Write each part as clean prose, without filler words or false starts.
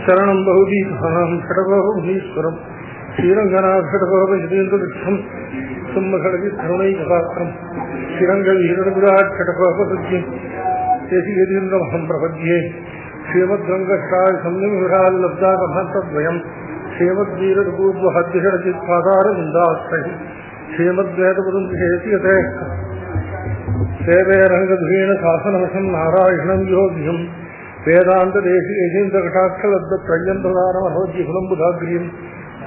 शरणं बहुदीपानां षडगोभीश्वरं श्रीरङ्गनाथषडगोपयतीन्द्रवृक्षं सुम्मषडगिद्धरुणैकपात्रं श्रीरङ्गवीरविराट्षडगोपसज्यं देशिकेन्द्रमहं प्रपद्ये श्रीमद्रङ्गष्टाय संयमविराल्लब्धाकमहन्तद्वयं श्रीमद्वीरपूर्वहद्यषडचित्पादारविन्दाश्रयं श्रीमद्वेदपदं सेवे रङ्गध्वेन शासनवशं नारायणं योग्यं वेदान्तदेशीयेन्द्रकटाक्षलब्धत्रय्यन्तदानमहोज्यकुलं बुधाग्र्यं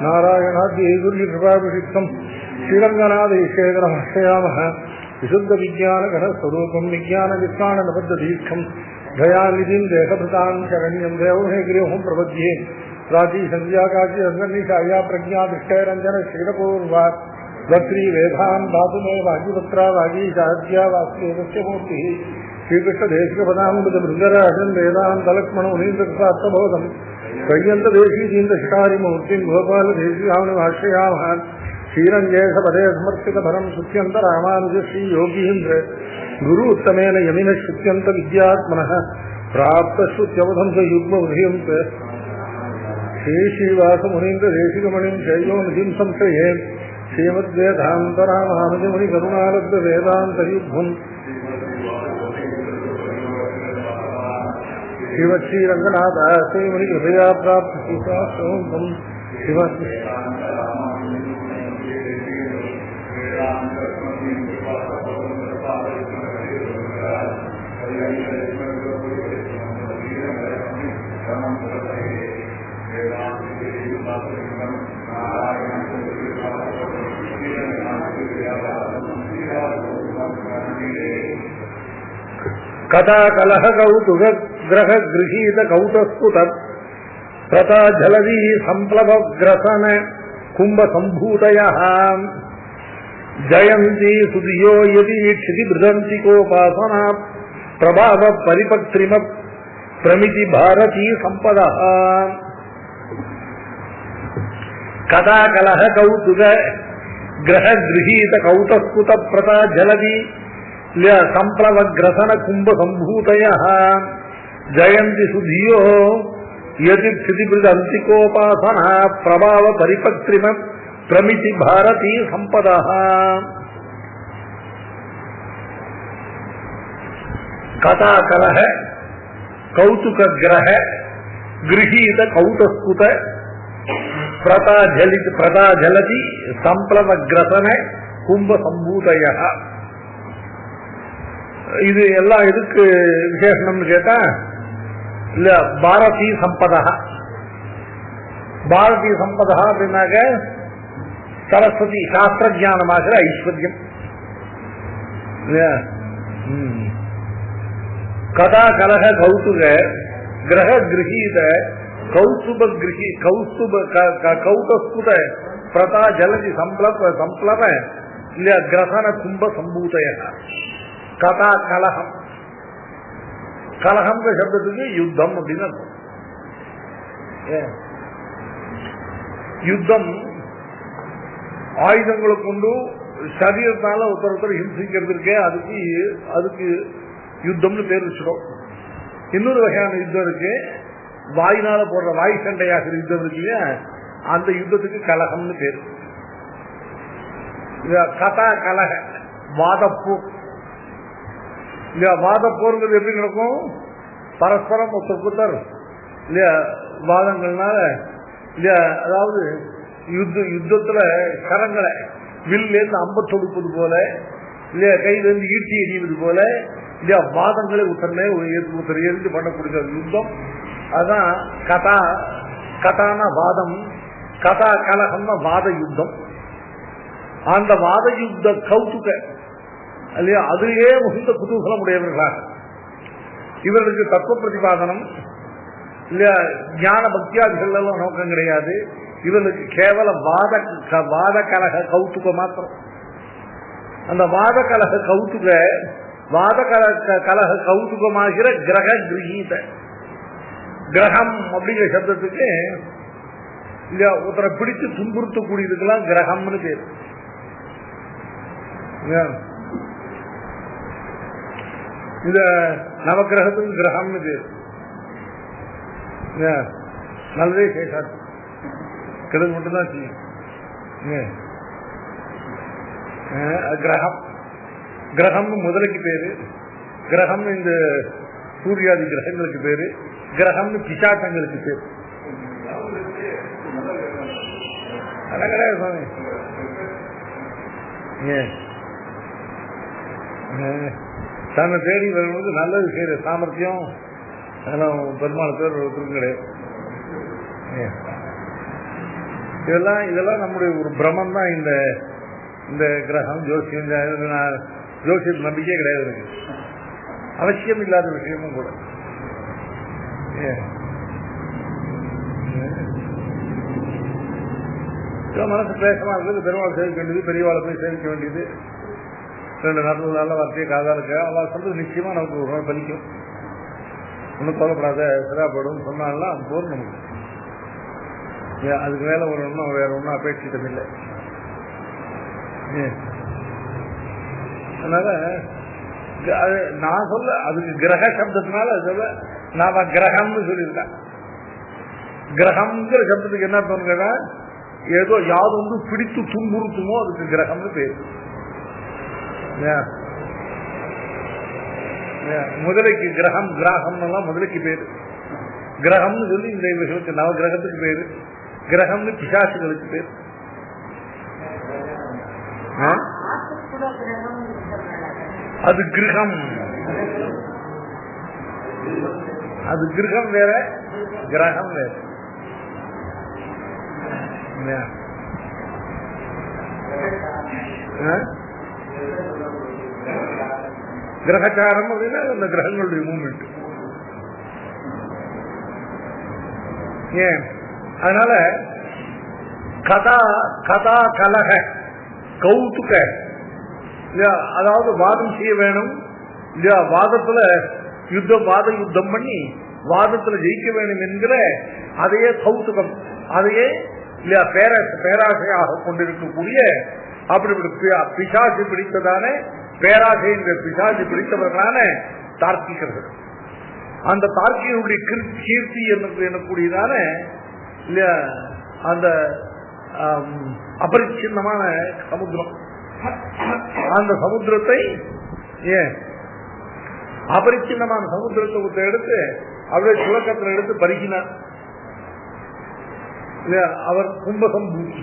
नारायणाद्यैगुर्यकृपाभिषिक्तं श्रीरङ्गनाथैशेखरमर्शयामः विशुद्धविज्ञानघनस्वरूपं विज्ञानविज्ञाननिबद्धदीक्षं दयानिधिं देहभृतां शरण्यं देवमेग्र्योहं प्रपद्ये प्राचीसंध्याकाश्यनिशाया प्रज्ञादृष्टैरञ्जन श्रीरपूर्वा वक्री वेदां धातुमे वाग्यवक्त्रा वागीशाद्या वास्येवस्य मूर्तिः श्रीकृष्णदेशिकपदाम्बुजभृङ्गराजन् वेदान्तलक्ष्मणमुनीन्द्रकृतार्थबोधम् त्रय्यन्तदेशीतीन्द्रशिकारिमूर्तिं गोपालदेशीयामनिभाष्ययामः श्रीरङ्गेशपदे समर्पितफलं श्रुत्यन्तरामानुजश्रीयोगीन्द्र गुरु उत्तमेन यमिनः श्रुत्यन्तविद्यात्मनः प्राप्तश्रुत्यवधं स युग्मउदयं श्रीश्रीवासमुनीन्द्रदेशिकमणिं शैलोनिधिं संश्रये श्रीमद्वेदान्तरामानुजमुनिकरुणालब्धवेदान्तयुग्मम् श्रीमत्श्रीरङ्गनाथ श्रीमणि हृदया प्राप्त कथा कलह कौतुक ग्रह गृहीत कौतस्फुट तथा जलधी संप्लव ग्रसन कुंभ संभूतयः जयंती सुधियो यदि क्षितिबृदंति कोपासना प्रभाव परिपक्त्रिम प्रमिति भारती संपदः कथा कलह कौतुक ग्रह गृहीत कौतस्फुट प्रथा जलधी संप्लव ग्रसन कुंभ संभूतयः जयंति सुधियो यदि क्षितिबृदंतिकोपासना प्रभाव परिपक्त्रिम प्रमिति भारती संपदः कथा कलह कौतुक ग्रह गृहीत कौतस्फुट प्रता जलति संप्लव ग्रसन कुंभ संभूतयः இது எல்லாம் எதுக்கு விசேஷம்னு கேட்டா இல்ல பாரதி சம்பதா பாரதிய சம்பதா அப்படின்னாக்க சரஸ்வதி சாஸ்திர ஜானமாகிற ஐஸ்வர்யம் கதா கலக கௌதுக கிரக கிரகீத கௌசுப கௌதஸ்புட பிரதா ஜலதி சம்ப்ளவ இல்ல கிரசன கும்ப சம்பூதய கதா கலகம் கலகம் சப்தத்துக்கு யுத்தம் அப்படின்னு அர்த்தம். யுத்தம் ஆயுதங்களை கொண்டு சரீரத்தால ஒருத்தர் ஹிம்சிக்கிறது இருக்கே அதுக்கு யுத்தம்னு பேர் வச்சிடும். இன்னொரு வகையான யுத்தம் இருக்கு, வாயினால போடுற வாய் சண்டையாகிற யுத்தம் இருக்கு இல்லையா, அந்த யுத்தத்துக்கு கலகம்னு பேரு. கதா கலக வாதப்போர் இல்லையா, வாதப்போருங்கிறது எப்படி நடக்கும், பரஸ்பரம் ஒருத்தர் இல்லையா வாதங்கள்னால இல்லையா, அதாவது யுத்தத்துல கரங்களை வில்லேருந்து அம்ப தொடுப்பது போல இல்லையா, கையிலிருந்து ஈட்டி எறிவது போல இல்லையா, வாதங்களை ஒருத்தர் எரிந்து பண்ணக்கூடிய யுத்தம். அதுதான் கதா. கதான வாதம், கதா கலகம்னா வாத யுத்தம். அந்த வாத யுத்த கௌதுக இல்லையா, அதிலேயே மிகுந்த குதூகலம் உடையவர்களாக இவர்களுக்கு தத்துவ பிரதிபாதனம் இல்லையா, ஞான பக்தியாதிகள் எல்லாம் நோக்கம் கிடையாது. இவர்களுக்கு கேவல வாத கலக கௌதுக மாத்திரம். அந்த வாத கலக கௌதுக கலக கௌதுகமாகிற கிரக கிரகீத, கிரகம் அப்படிங்கிற சப்தத்துக்கு இல்லையா ஒருத்தரை பிடிச்சு துன்புறுத்தக்கூடியதுக்கெல்லாம் கிரகம்னு பேர். இந்த நவகிரகத்துக்கு கிரகம்னு பேர். நல்லதே சேஷாச்சு கிழக்கு மட்டும்தான் செய்யும். கிரகம் கிரகம்னு முதலைக்கு பேரு, கிரகம் இந்த சூரியாதி கிரகங்களுக்கு பேரு, கிரகம்னு பிசாசங்களுக்கு பேரு. கிடையாது சுவாமி. தன்னை தேடி வரும்போது நல்லது செய்யற சாமர்த்தியம் அதெல்லாம் பெருமாள் பேர் ஒருத்தருக்கும் கிடையாது. இதெல்லாம் நம்முடைய ஒரு பிரமம் தான். இந்த கிரகம் ஜோசியம் ஜோசியத்து நம்பிக்கையே கிடையாது எனக்கு, அவசியம் இல்லாத விஷயமும் கூட. மனசு பேசமா இருக்குது, பெருமாள் சேவிக்க வேண்டியது, பெரியவாளை போய் சேவிக்க வேண்டியது, 2 நல்ல வார்த்தையை காதா இருக்க அவள் சொல்றது நிச்சயமா நமக்கு ஒரு நாள் பலிக்கும். ஒன்றும் கொல்லப்படாத சிராப்படும் சொன்னாலும் அது போதும் நமக்கு. அதுக்கு மேல ஒரு ஒன்றும் வேற ஒன்றும் அபேட்சித்தம் இல்லை. அதனால அது நான் சொல்ல அதுக்கு கிரக சப்தத்தினால அது சொல்ல நான் கிரகம்னு சொல்லியிருக்கேன். கிரகம்ங்கிற சப்தத்துக்கு என்ன தோணுங்கன்னா ஏதோ யாது வந்து பிடித்து துன்புறுத்துமோ அதுக்கு கிரகம்னு பேரு. முதலைக்கு கிரகம் கிராகம் எல்லாம் முதலைக்கு பேரு. கிரகம்னு சொல்லி இந்த விஷயத்துக்கு நவ கிரகத்துக்கு பேரு, கிரகம்னு பிசாசுகளுக்கு பேரு. அது கிரகம், அது கிரகம் வேற, கிரகம் வேற. கிரகச்சாரம் அப்படின்னா அந்த கிரகங்களுடைய மூவ்மெண்ட். ஏன் அதனால கதா கதா கலக கௌதுக இல்லையா, அதாவது வாதம் செய்ய வேணும் இல்லையா, வாதத்துல வாத யுத்தம் பண்ணி வாதத்துல ஜெயிக்க வேண்டும் என்கிற அதையே கௌதுகம், அதையே இல்லையா பேராசையாக கொண்டிருக்கக்கூடிய அப்படிப்பட்ட பிசாசு பிடித்ததான பேராசை என்ற பிசாசு பிடித்தவர்களான தார்க்கிகர்கள். அந்த தார்க்கிகளுடைய கீர்த்தி எனக்கூடியதான இல்லையா அந்த அபரிச்சின்னமான சமுத்திரம், அந்த சமுத்திரத்தை அபரிச்சின்னமான சமுத்திரத்தை எடுத்து அவருடைய சுலக்கத்தில் எடுத்து பருகினார். அவர் கும்பசம்பூதி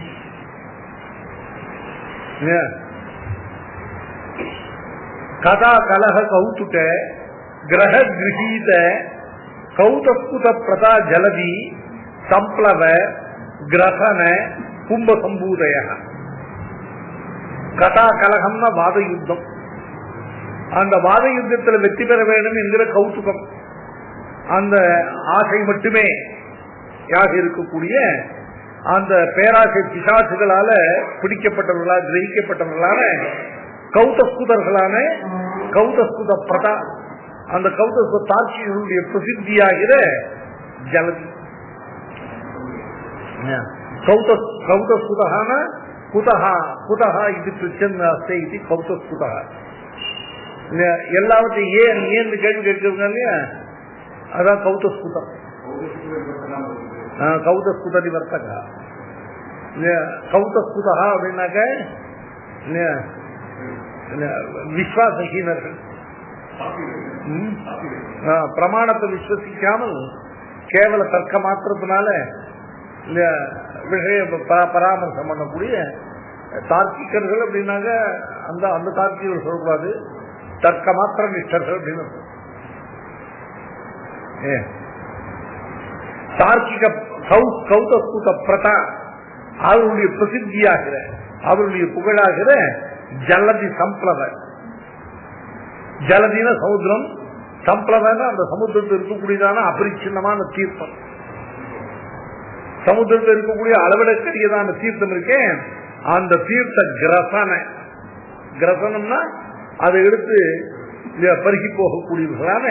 கதா கலக கௌதுக கிரக கிரகீத கௌதஸ்குத பிரதா ஜலதி சம்ப்ளவ கிரகண கும்பசம்பூதய. கதா கலகம்னா வாத யுத்தம். அந்த வாத யுத்தத்தில் வெற்றி பெற வேண்டும் என்கிற கௌதுகம், அந்த ஆசை மட்டுமே யாக இருக்கக்கூடிய அந்த பேராசை பிசாசுகளால பிடிக்கப்பட்டவர்களால் கிரகிக்கப்பட்டவர்களான கௌதஸ்குதர்களான கௌதஸ்குத பிரதா, அந்த கௌதஸ்குத தாட்சிகளுடைய பிரசித்தியாகிற ஜலதி. கௌதஸ்குதான குதஹா குதஹா இது பிரச்சனை இது கௌதஸ்குதா. எல்லாவற்றையும் ஏன் ஏன் கேள்வி கேட்கிறதுங்க இல்லையா, அதான் கௌதஸ்குதம். கௌதஸ்குதி வர்த்தக கௌதஸ்குதா அப்படின்னாக்க விஸ்வாசஹீனர்கள், பிரமாணத்தை விஸ்வசிக்காமல் கேவல தர்க்க மாத்திரத்தினால விஷய பராமர்சம் பண்ணக்கூடிய தார்க்கிகர்கள் அப்படின்னாக்க அந்த அந்த தார்க்கிகள் சொல்லக்கூடாது, தர்க்க மாத்திர நிஷ்டர்கள் அப்படின்னு. தார்க்கிக கௌதஸ்குத பிரதா அவருடைய பிரசித்தியாகிற அவருடைய புகழாகிற ஜலதி சம்ப்ளவ. ஜலதின சமுத்திரம், சம்ப்ளவன அந்த சமுத்திரத்தில் இருக்கக்கூடியதான அபரிச்சின்னமான தீர்த்தம். சமுத்திரத்தில் இருக்கக்கூடிய அளவிடக்கூடியதான தீர்த்தம் இருக்கேன், அந்த தீர்த்த கிரசன. கிரசனம்னா அதை எடுத்து பருகி போகக்கூடியவர்களான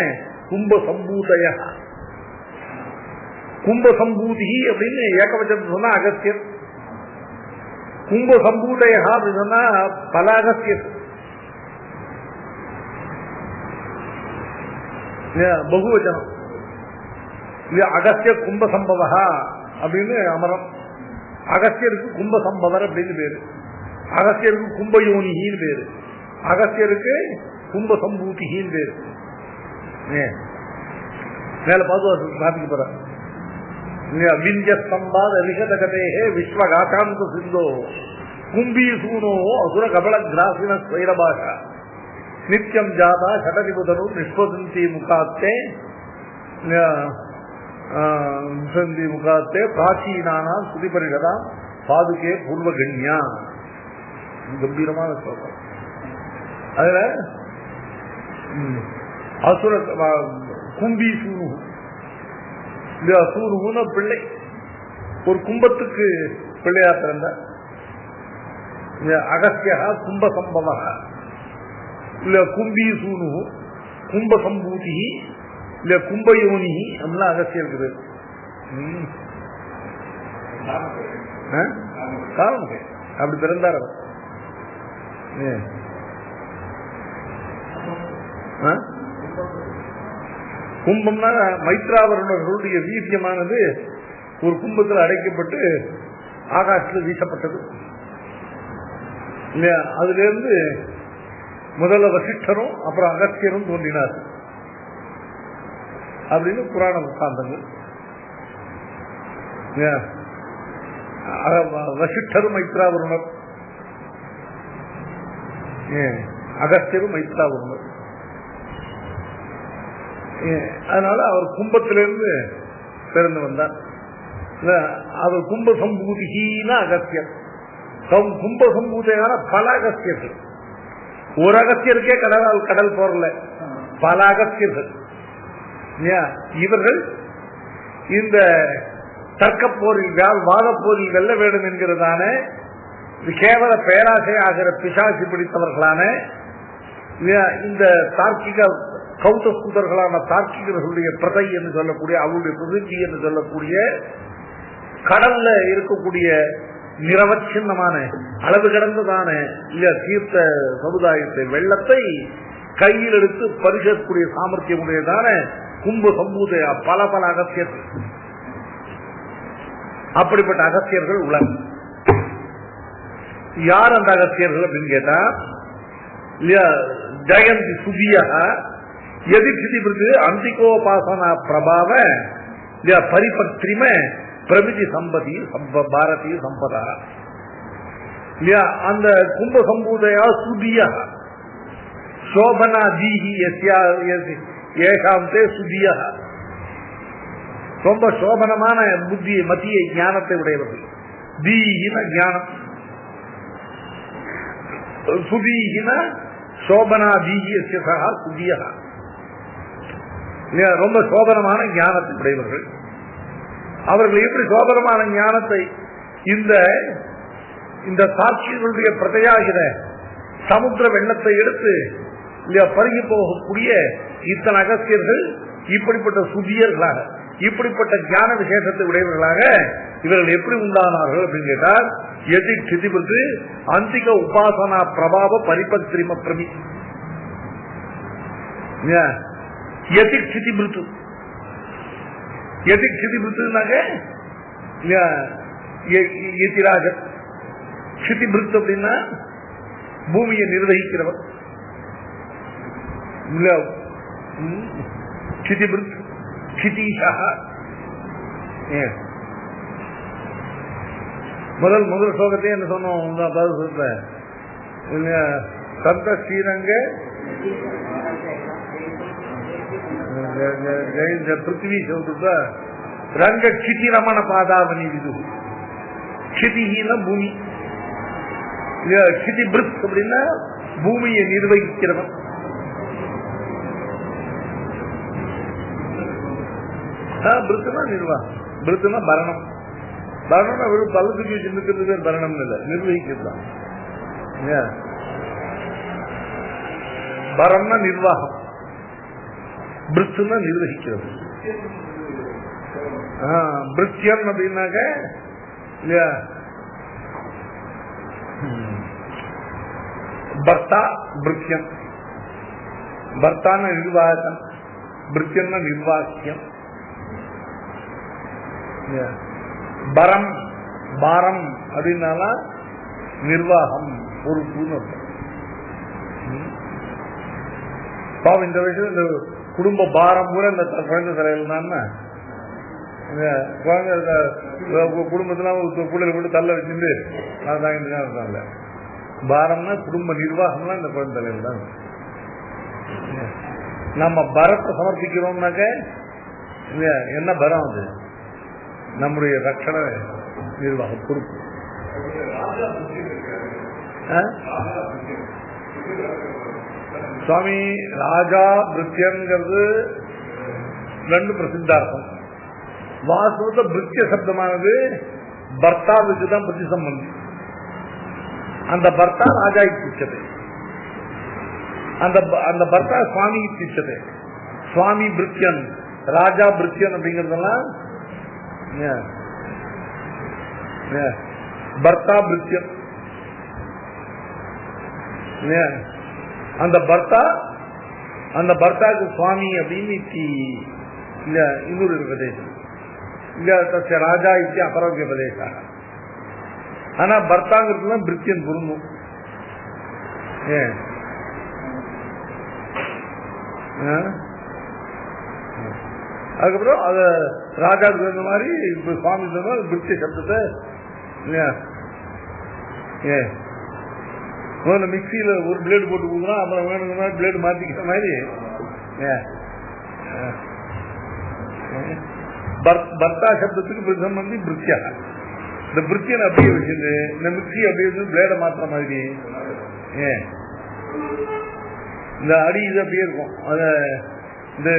கும்ப சம்பூதய. கும்பசம்பூதி அப்படின்னு ஏகவச்சனம் சொன்னா அகஸ்தியர், கும்பசம்பூதயா அப்படின்னு சொன்னா பல அகஸ்தியர், பகுவச்சனம். அகஸ்திய கும்பசம்பவா அப்படின்னு அமரம். அகஸ்தியருக்கு கும்பசம்பவர் அப்படின்னு பேரு, அகஸ்தியருக்கு கும்பயோனிகின்னு பேரு, அகஸ்தியருக்கு கும்பசம்பூதிகின்னு பேரு. மேல பாதுகாத்து போற விஞ்சஸ்தம்பாத விகதகதேஹே விஸ்வகாகாந்த சிந்தோ கும்பீசூனோ அசுர கபல கிராசின ஸ்வைரபாஷா நித்யம் ஜாதா சடதிபுதனு நிஷ்பதந்தி முகாத்தே முகாத்தே பிராச்சீனானா சுதிபரிஷதா பாதுகே பூர்வகண்யா. கம்பீரமான சொல்றோம். அதுல அசுர கும்பீசூனு, இந்த சூருன்னு பிள்ளை, ஒரு கும்பத்துக்கு பிள்ளையா பிறந்த அகஸ்தியா கும்பசம்பவ இல்ல கும்பீசூனு கும்பசம்பூதி இல்ல கும்பயோனி அப்படிலாம் அகஸ்தியம் இருக்குது. காரணம் அப்படி பிறந்தார் அவர். கும்பம்னா மைத்ராவருணர்களுடைய வீரியமானது ஒரு கும்பத்தில் அடைக்கப்பட்டு ஆகாசத்தில் வீசப்பட்டது. அதுல இருந்து முதல்ல வசிஷ்டரும் அப்புறம் அகஸ்தியரும் தோன்றினார் அப்படின்னு புராண வృத்தாந்தங்கள். வசிஷ்டரும் மைத்ராவருணர், அகஸ்தியரும் மைத்ராவருணர். அதனால அவர் கும்பத்திலிருந்து பிறந்து வந்தார். அவர் கும்பசம்பூதினா அகஸ்தியர், கும்பசம்பூதையான பல அகஸ்தியர்கள். ஒரு அகஸ்தியருக்கே கடல் போறல, பல அகஸ்தியர்கள். இவர்கள் இந்த தர்க்க போரில் வாத போரில் வெல்ல வேண்டும் என்கிறதான கேவல பேராசை ஆகிற பிசாசி பிடித்தவர்களான இந்த தார்க்கிக கௌதஸ்குதர்களான தார்க்கிகர்களுடைய பிரதை என்று சொல்லக்கூடிய அவருடைய பிரதிஜி என்று சொல்லக்கூடிய கடல்ல இருக்கக்கூடிய நிரவச்சின்னமான அளவு கடந்ததான தீர்த்த சமுதாயத்தை வெள்ளத்தை கையில் எடுத்து பரிசக்கூடிய சாமர்த்தியம் உடையதான கும்ப சம்பூதைய பல பல அகஸ்தியர்கள். அப்படிப்பட்ட அகஸ்தியர்கள் உலகம். யார் அந்த அகஸ்தியர்கள் அப்படின்னு கேட்டா, ஜெயந்தி சுதியா எதிர்த்து அந்திகோபாசனா பிரபாவ பரிபத்ரிம பிரமிதி சம்பதி பாரதிய சம்பதா. அந்த கும்ப சம்பூதையா சுதியா சோபனா தீஹி ஏகாந்தே சுதியா, ரொம்ப சோபனமான புத்தி மத்திய ஞானத்தை உடையவர்கள். தீஹின ஞானம், சுதீஹின சோபனா தீஹி சுதியா, ரொம்ப சோபனமான ஞானத்தை உடையவர்கள். அவர்கள் எப்படி சோபனமான ஞானத்தை இந்த சாட்சிகளுடைய பிரதையாகிற சமுத்திர வெள்ளத்தை எடுத்து பருகி போகக்கூடிய இத்தனை அகஸ்தியர்கள் இப்படிப்பட்ட சுதியர்களாக, இப்படிப்பட்ட ஞான விசேஷத்தை உடையவர்களாக இவர்கள் எப்படி உண்டானார்கள் அப்படின்னு கேட்டால், எதி சிதிபத்து அந்திக உபாசனா பிரபாவ பரிபத்ரிம பிரமி எதிக் சிதிபிருத்து. எதிக் சிதிபிருத்துனாக்க யதிராஜர். சிதிபிருத்து அப்படின்னா பூமியை நிர்வகிக்கிறவர். சிதிபிருத் சிதீஷா. முதல் ஸ்லோகத்தை என்ன சொன்னோம், சந்த ஸ்ரீரங்க பிருத்திவி சொல்ற ரங்க சிதி ரமண பாதாவனி விது. சிதிஹீன பூமி, சிதி பிருத் அப்படின்னா பூமியை நிர்வகிக்கிறவன். பிருத்துனா நிர்வாகம், பிருத்துனா பரணம். பரணம் அவரு பல்லத்துக்கு சிந்திக்கிறது பரணம் இல்லை, நிர்வகிக்கிறது தான். பரம்னா நிர்வாகம், பிருத்துனா நிர்வகிக்கிறது. பிருத்தியன் அப்படின்னாக்க இல்லையா, பர்த்தா பிருத்தியன், பர்த்தான நிர்வாகம், பிருத்தியன் நிர்வாக்கியம். பரம் பாரம் அப்படின்னால நிர்வாகம் பொறுப்புன்னு அர்த்தம். பாவம் இந்த வயசுல இந்த குடும்ப பாரம் கூட இந்த குழந்தை தலையில் தான் குழந்தை குடும்பத்துல பிள்ளைகளை போட்டு தள்ள வச்சுட்டு நான் தாங்கிட்டு தான் இருக்காங்க. பாரம்னா குடும்ப நிர்வாகம்லாம் இந்த குழந்தை தலையில் தான். நம்ம பரத்தை சமர்ப்பிக்கிறோம்னாக்க இல்லையா, என்ன பரம் அது? நம்முடைய ரட்சண நிர்வாகம் பொறுப்பு. சுவாமி ராஜா பிருத்தியங்கிறது ரெண்டு பிரசித்தார்த்தம். வாஸ்தவத்தை பிருத்திய சப்தமானது பர்த்தாவுக்கு தான் பிரதி சம்பந்தம். அந்த பர்த்தா ராஜா இத்திச்சது, அந்த பர்த்தா சுவாமி இத்திச்சது. சுவாமி பிருத்தியன், ராஜா பிருத்தியன் அப்படிங்கறதெல்லாம் பர்த்தா பிருத்தியன். அந்த பர்த்தாக்கு சுவாமி அப்படின்னு இன்னொரு பிரதேசம் இல்ல, ராஜா இத்தி அபரோக்கிய பிரதேசம். ஆனா பர்த்தாங்கிறது பிருத்தியன் பொருந்தும். அதுக்கப்புறம் அத ராஜாவுக்கு தகுந்த மாதிரி இப்ப சுவாமி பிருத்திய சப்தத்தை முதல்ல மிக்சியில ஒரு பிளேடு போட்டு கொடுக்குறோம், அப்புறம் வேணுங்கிற மாதிரி பிளேடு மாத்திக்கிற மாதிரி பர்த்தா சப்தத்துக்கு பிரசம்பந்தி பிருத்தியா. இந்த பிருத்தியன் அப்படியே வச்சுட்டு இந்த மிக்சி அப்படியே பிளேட மாத்திர மாதிரி இந்த அடி இது அப்படியே இருக்கும். அத இந்த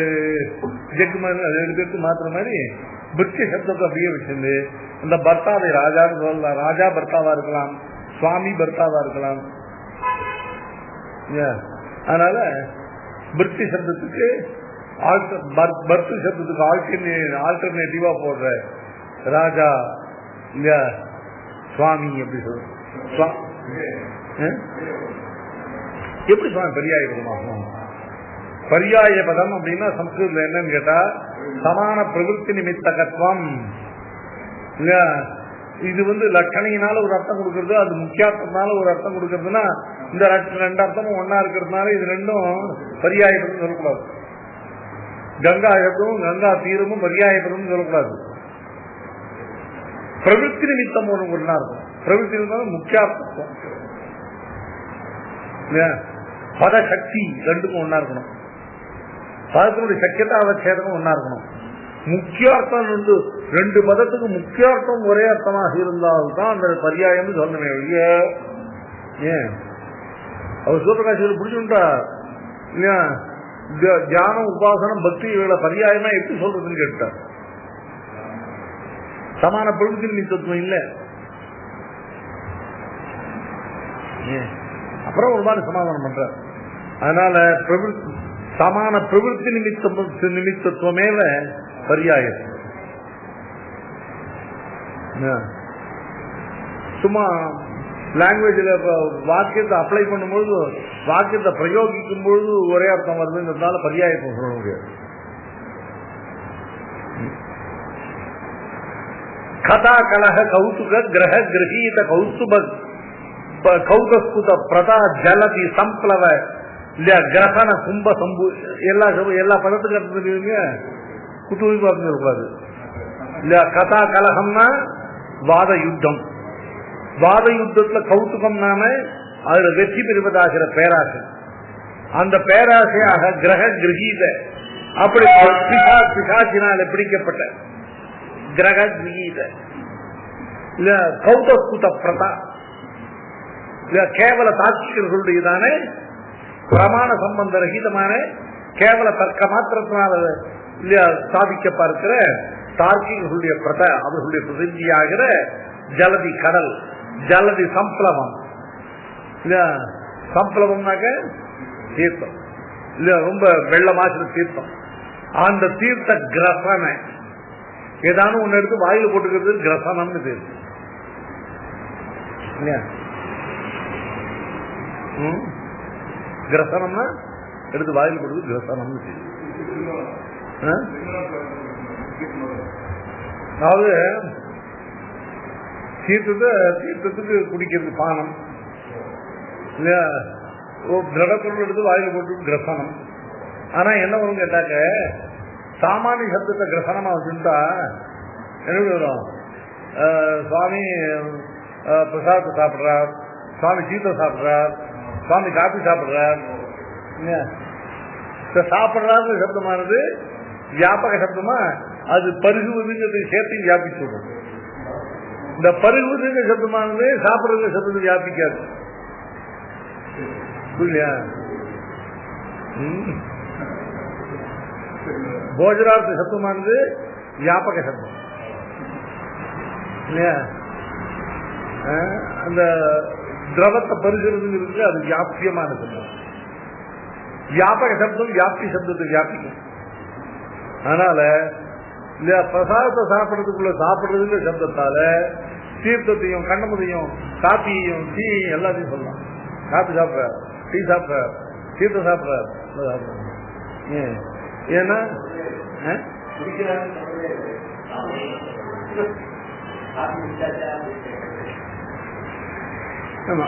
ஜெக்கு மாதிரி அதை எடுத்து மாத்திர மாதிரி பிருத்திய சப்தத்தை அப்படியே வச்சிருந்து இந்த பர்த்தாவை ராஜான்னு சொல்லலாம். ராஜா பர்த்தாவா இருக்கலாம், சுவாமி பர்த்தாவா இருக்கலாம். அதனால பிருத்திய சப்தத்துக்கு பர்த்து சப்தத்துக்கு ஆல்டர்னேட்டிவா போடுற ராஜா இல்ல சுவாமி எப்படி சொல்ற எப்படி சுவாமி பரியாய பதமாகும்? பரியாய பதம் அப்படின்னா சம்ஸ்கிருதத்துல என்னன்னு கேட்டா சமான பிரவருத்தி நிமித்தகத்துவம். இது லட்சணையினால ஒரு அர்த்தம் கொடுக்கறது, அது முக்கியார்த்தத்தினால ஒரு அர்த்தம் கொடுக்கறதுன்னா இந்த ரெண்டு அர்த்தமும் ஒன்னா இருக்கிறதுனால இது ரெண்டும் பரியாயப்பதம் சொல்லக்கூடாது. கங்கா சப்தமும் கங்கா தீரமும் பரியாயப்பதம் சொல்லக்கூடாது. பிரவருத்தி நிமித்தம் ஒன்னா இருக்கும். பிரவருத்தி நிமித்தம் முக்கியார்த்தம், பதசக்தி ரெண்டுக்கும் ஒன்னா இருக்கணும். பதத்தினுடைய சக்கியதா அவச்சேதமும் ஒன்னா இருக்கணும். முக்கியார்த்தம் ரெண்டு பதத்துக்கு முக்கியார்த்தம் ஒரே அர்த்தமாக இருந்தால்தான் அந்த பரியாயம் சொல்லணுமே. ஏன் அவர் சிவபிரகாசிகள் பிடிச்சுட்டா இல்லையா, தியானம் உபாசனம் பக்தி இவளை பரியாயமா எப்படி சொல்றதுன்னு கேட்டார். சமான பிரவருத்தி நிமித்தத்துவம் இல்ல. அப்புறம் ஒரு மாதிரி சமாதானம் பண்ற. அதனால சமான பிரவருத்தி நிமித்தத்துவமேவ பரியாயம். சும்மா லாங்குவேஜ்ல வாக்கியத்தை அப்ளை பண்ணும்போது வாக்கியத்தை பிரயோகிக்கும் பொழுது ஒரே அர்த்தம் வருதுங்கிறதுனால பரியாயத்தை சொல்ல முடியாது. கதா கலக கௌதுக கிரக கிரகீத கௌசுப கௌதஸ்குத பிரதா ஜலதி சம்ப்ளவ இல்லையா கிரகண கும்ப சம்பு எல்லா பதத்துக்கு அர்த்தம் குத்துவிப்பு அர்த்தம் இருக்கக்கூடாது இல்லையா. கதா கலகம்னா வாத யுத்தம். வாத யுத்தத்துல கௌதுகம் நாம அதுல வெற்றி பெறுவதாகிற பேராசை. அந்த பேராசையாக கிரக கிரகீத அப்படி பிசாசினால பிடிக்கப்பட்ட கிரக கிரகீத இல்ல கௌதஸ்குத பிரதா இல்ல கேவல தாட்சிகளுடையதான பிரமாண சம்பந்த ரகிதமான கேவல தர்க்க மாத்திரத்தினால இல்லையா ஸ்தாபிக்க பார்க்கிற தார்க்கிகளுடைய பிரத அவர்களுடைய பிரசித்தியாகிற ஜலதி கடல், ஜலதி சம்ப்ளவம் இல்லையா. சம்ப்ளவம்னாக்க தீர்த்தம் இல்ல, ரொம்ப வெள்ளமாச்சு தீர்த்தம். அந்த தீர்த்த கிரசனை ஏதானும் ஒன்னு எடுத்து வாயில போட்டுக்கிறது கிரசனம்னு பேரு இல்லையா? கிரசனம்னா எடுத்து வாயில போடுறது கிரசனம்னு பேரு. அதாவது தீர்த்தத்துக்கு குடிக்கிறது பானம் இல்லையா? திரடப்பொருள் எடுத்து வாயில போட்டு கிரசனம். ஆனா என்ன வரும் கேட்டாக்க, சாமானிய சப்தத்தை கிரசனமா வச்சுட்டா என்ன வரும்? சுவாமி பிரசாதத்தை சாப்பிடுறார், சுவாமி சீத்தை சாப்பிடுறார், சுவாமி காப்பி சாப்பிடுறார். சாப்பிடுறாரு சப்தமானது வியாபக சப்தமா அது பருகுவதுங்கிறது சேர்த்து வியாபிச்சு விடும். இந்த பருகுவதுங்கிற சப்தமானது சாப்பிடுறது சப்தத்தை வியாபிக்காது. புரியலையா? போஜனார்த்த சப்தமானது வியாபக சப்தம் இல்லையா? அந்த திரவத்தை பருகிறதுங்கிறது அது வியாபியமான சப்தம். வியாபக சப்தம் வியாப்தி சப்தத்தை வியாபிக்கும். அதனால இந்த பிரசாதத்தை சாப்பிடறதுக்குள்ள சாப்பிடுறதுங்கிற சப்தத்தால தீர்த்தத்தையும் கண்ணமுதையும் காப்பியையும் டீயையும் எல்லாத்தையும் சொல்லலாம். காப்பி சாப்பிட்றார், டீ சாப்பிட்றார், தீர்த்தம் சாப்பிட்றார். ஏன்னா ஆமா,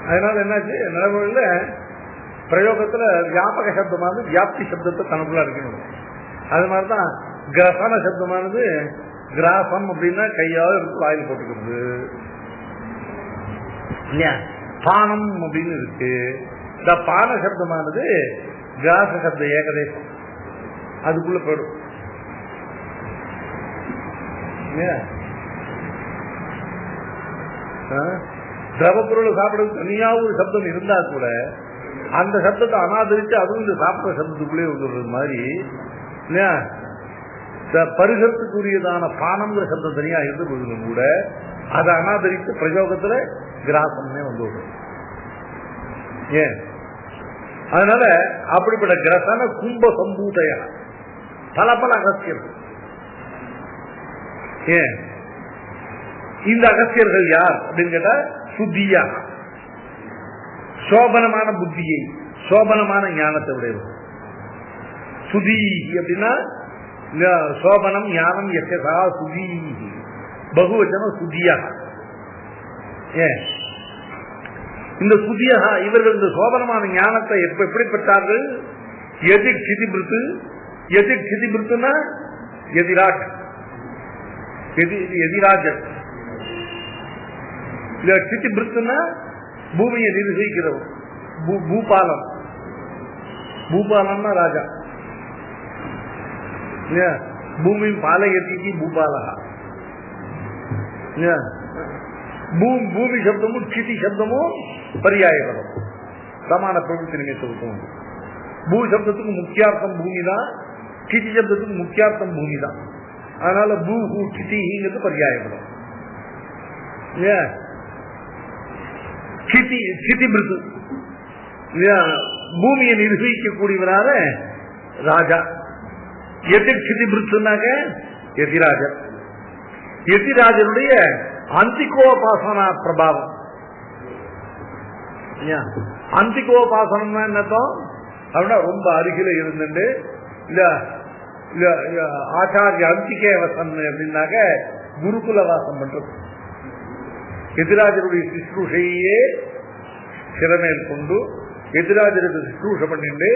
அதனால என்னாச்சு நடைமுறையில பிரயோகத்துல வியாபக சப்தமானது வியாப்தி சப்தத்தை தனக்குள்ள இருக்கணும். அது மாதிரிதான் கிரசன சப்தமானது கிராசம் அப்படின்னா கையாவது இருக்கு வாயில் போட்டுக்கிறது இல்லையா? பானம் அப்படின்னு இருக்கு. இந்த பான சப்தமானது கிராச சப்த ஏகதேசம் அதுக்குள்ள போயிடும். திரவ பொருளை சாப்பிடுறது தனியா ஒரு சப்தம் இருந்தா கூட அந்த சப்தத்தை அனாதரிச்சு அதுவும் இந்த சாப்பிட்ற சப்தத்துக்குள்ளே வந்துடுறது மாதிரி இல்லையா? பருகத்துக்குரியதான பானம்ங்கிற சப்தம் தனியா இருந்த போதிலும் கூட அதை அனாதரித்து பிரயோகத்துல கிராசம்னே வந்துவிடும். ஏன்? அதனால அப்படிப்பட்ட கிரசன கும்ப சம்பூதைய பல பல அகஸ்தியர்கள். ஏன் இந்த அகஸ்தியர்கள் யார் அப்படின்னு கேட்டா, சுத்தியா சோபனமான புத்தியை சோபனமான ஞானத்தை உடையவர். சுதி அப்படின்னா சோபனம் ஞானம் எஸ்யா சுதி பகுவச்சனம் சுதியா. ஏன் இந்த சுதியா இவர்கள் இந்த சோபனமான ஞானத்தை எப்படி பெற்றார்கள்? எதிர் சிதிபிருத்து. எதிர் சிதிபிருத்துனா எதிராக எதிராஜர். சிதிபிருத்துனா பூமியை நிர்வகிக்கிறவர். பூபாலம். பூபாலம்னா ராஜா. பூமி பாலயத்தி பூபாலா. பூமி சப்தமும் சிதி சப்தமும் பரியாய பதம் சமான பிரவೃತ್ತಿ நிமித்தம். பூ சப்தத்துக்கு முக்கியார்த்தம் பூமி தான், சிதி சப்தத்துக்கு முக்கியார்த்தம் பூமி தான். அதனால பூ ஹூ சிதிங்கிறது பரியாய பதம். சிதிபிருத்து பூமியை நிர்வகிக்கக்கூடியவரான ராஜா. எதிர் சிதிபிருத்துனாக்க எதிராஜர். எதிராஜருடைய அந்திகோபாசனா பிரபாவம். அந்திகோபாசனம்னா என்னத்தம் அப்படின்னா ரொம்ப அருகில இருந்துட்டு ஆச்சாரிய அந்திகேவசன் அப்படின்னாக்க குருகுல வாசம் பண்றது. எதிராஜருடைய சிஸ்ரூஷையே சிறமேல் கொண்டு எதிராஜருக்கு சிஸ்ரூஷ பண்ணிட்டு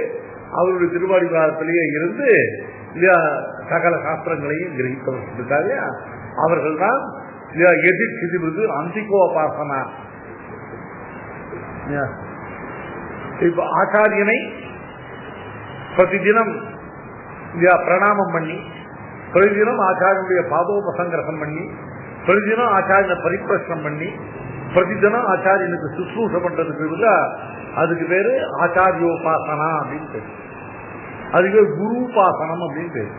அவருடைய திருவாடிவாரத்திலேயே இருந்து சகல சாஸ்திரங்களையும் கிரகித்தவர்களுக்காக அவர்கள் தான் எதிர் சிதிபிருது அந்திகோபாசனா. இப்ப ஆச்சாரியனை பிரதிதினம் பிரணாமம் பண்ணி, பிரதிதினம் ஆச்சாரியனுடைய பாதோபசங்கிரகம் பண்ணி, பிரதிதினம் ஆச்சாரியனை பரிப்பிரஷ்னம் பண்ணி, பிரதிதினம் ஆச்சாரியனுக்கு சுஷ்ரூஷ பண்றதுக்கு அதுக்கு பேரு ஆச்சாரியோபாசனா அப்படின்னு பேரு. அதுக்கு குருபாசனம் அப்படின்னு பேரு.